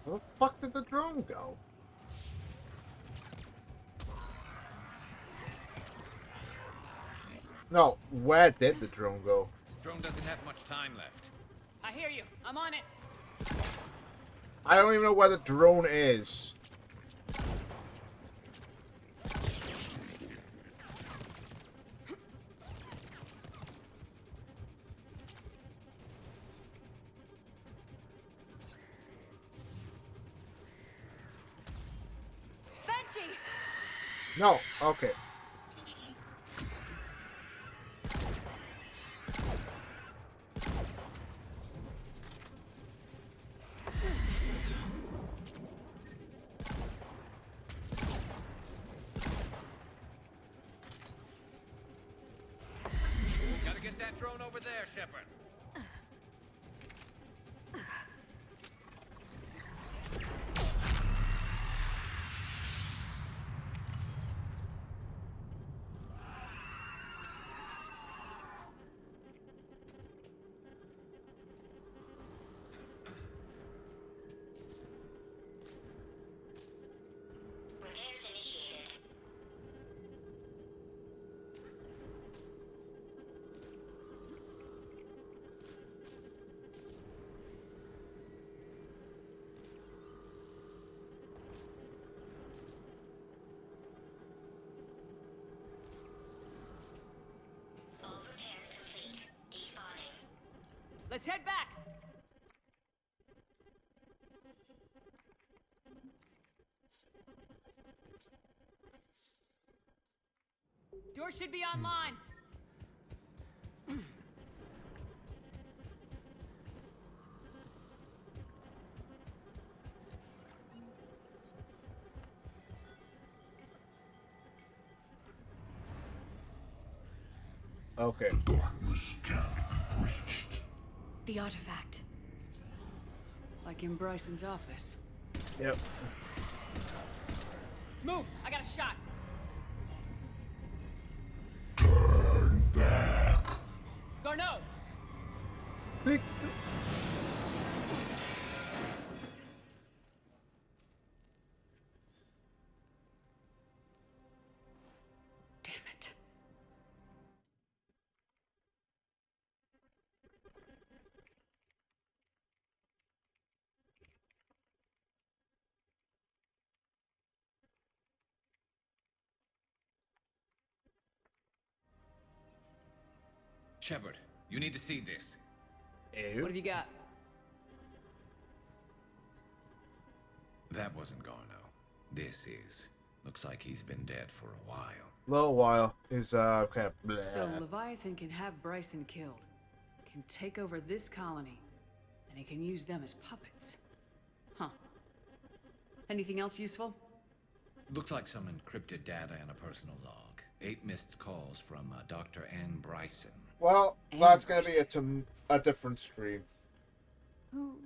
Where the fuck did the drone go? No, where did the drone go? Drone doesn't have much time left. I hear you. I'm on it. I don't even know where the drone is. Banshee! No, okay. Gotta get that drone over there, Shepard. Repairs initiated. All repairs complete. Despawning. Let's head back. Door should be online. Okay. The darkness can't be breached. The artifact. Like in Bryson's office. Yep. Move! I got a shot! Turn back. Garneau! Damn it. Shepard, you need to see this. Ew. What have you got? That wasn't Garneau. This is. Looks like he's been dead for a while. Little while. He's kind of bleh. So Leviathan can have Bryson killed, can take over this colony, and he can use them as puppets. Huh. Anything else useful? Looks like some encrypted data and a personal log. 8 missed calls from Dr. Ann Bryson. Well, that's gonna be a different stream. Who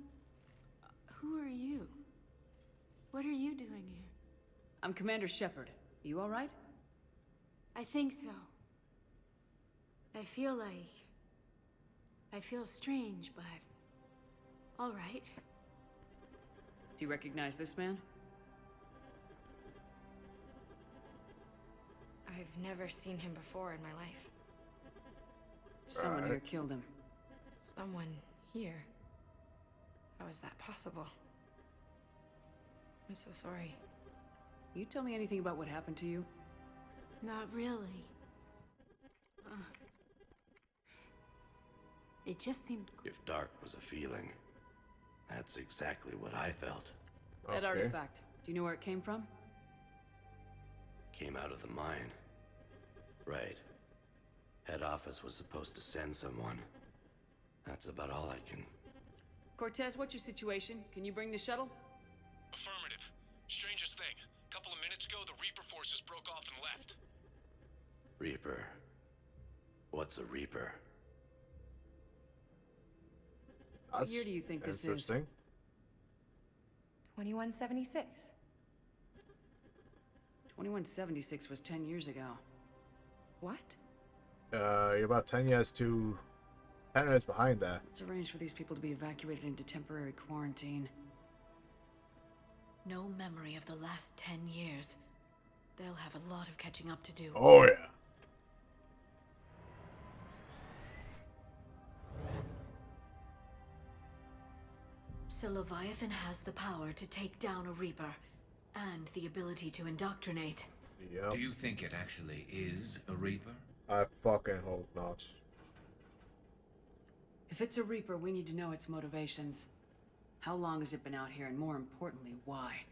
are you? What are you doing here? I'm Commander Shepard. You all right? I think so. I feel strange, but all right. Do you recognize this man? I've never seen him before in my life. Someone here killed him. Someone here? How is that possible? I'm so sorry. You tell me anything about what happened to you? Not really. It just seemed... If dark was a feeling, that's exactly what I felt. That artifact, do you know where it came from? Came out of the mine. Right. Head office was supposed to send someone. That's about all I can... Cortez, what's your situation? Can you bring the shuttle? Affirmative. Strangest thing. A couple of minutes ago, the Reaper forces broke off and left. Reaper. What's a Reaper? What year do you think this is? Interesting. 2176. 2176 was 10 years ago. What? You're about 10 years behind that. Let's arrange for these people to be evacuated into temporary quarantine. No memory of the last 10 years. They'll have a lot of catching up to do. Oh, yeah. So Leviathan has the power to take down a Reaper, and the ability to indoctrinate. Yep. Do you think it actually is a Reaper? I fucking hope not. If it's a Reaper, we need to know its motivations. How long has it been out here, and more importantly, why?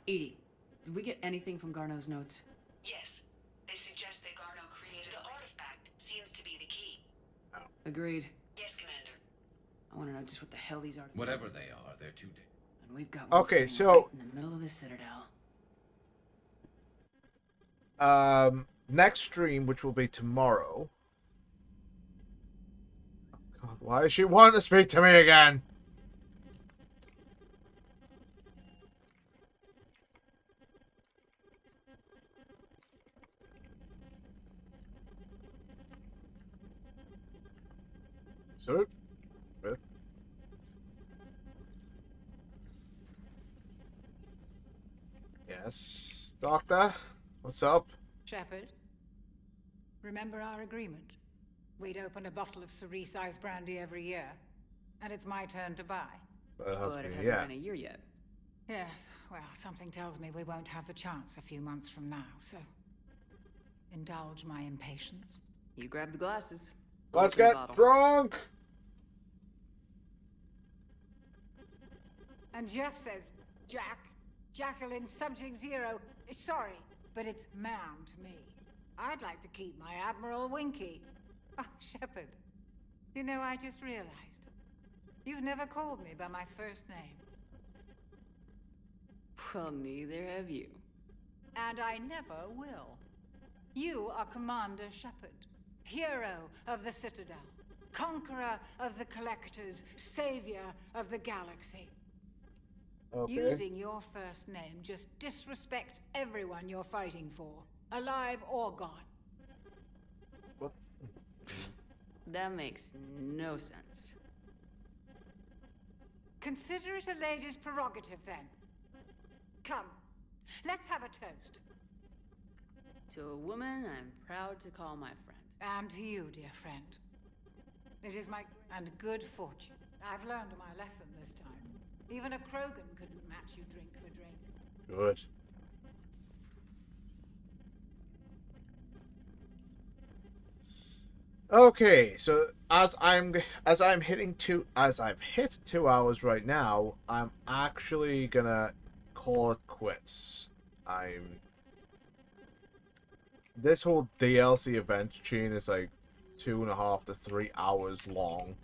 Edie, did we get anything from Garneau's notes? Yes. They suggest that Garneau created the artifact. Seems to be the key. Agreed. Yes, Commander. I want to know just what the hell these are. Whatever they are, they're too dead. And we've got one Okay, sitting so right in the middle of the Citadel. next stream, which will be tomorrow. Oh God, why does she want to speak to me again? So, yes, Doctor, what's up? Shepard, remember our agreement? We'd open a bottle of cerise ice brandy every year, and it's my turn to buy. But it hasn't been a year yet. Yes, well, something tells me we won't have the chance a few months from now, so indulge my impatience. You grab the glasses. Let's get drunk! And Jeff says, Jack, Jacqueline, subject 0, sorry, but it's ma'am to me. I'd like to keep my Admiral Winky. Oh, Shepard, you know, I just realized. You've never called me by my first name. Well, neither have you. And I never will. You are Commander Shepard. Hero of the Citadel. Conqueror of the Collectors. Savior of the galaxy. Okay. Using your first name just disrespects everyone you're fighting for, alive or gone. What? That makes no sense. Consider it a lady's prerogative, then. Come, let's have a toast. To a woman I'm proud to call my friend. And to you, dear friend. It is my and good fortune. I've learned my lesson this time. Even a Krogan couldn't match you drink for drink. Good. Okay, so as I've hit 2 hours right now, I'm actually gonna call it quits. This whole DLC event chain is like 2.5 to 3 hours long.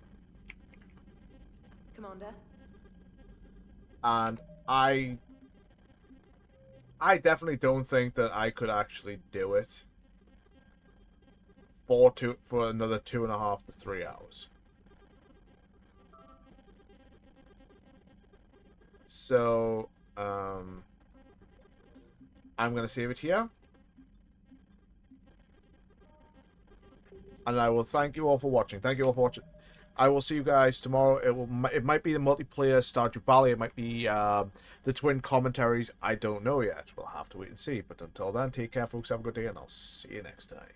Commander? And I definitely don't think that I could actually do it for another 2.5 to 3 hours. So I'm gonna save it here. And I will thank you all for watching. Thank you all for watching. I will see you guys tomorrow. It might be the multiplayer Stardew Valley. It might be the twin commentaries. I don't know yet. We'll have to wait and see. But until then, take care, folks. Have a good day, and I'll see you next time.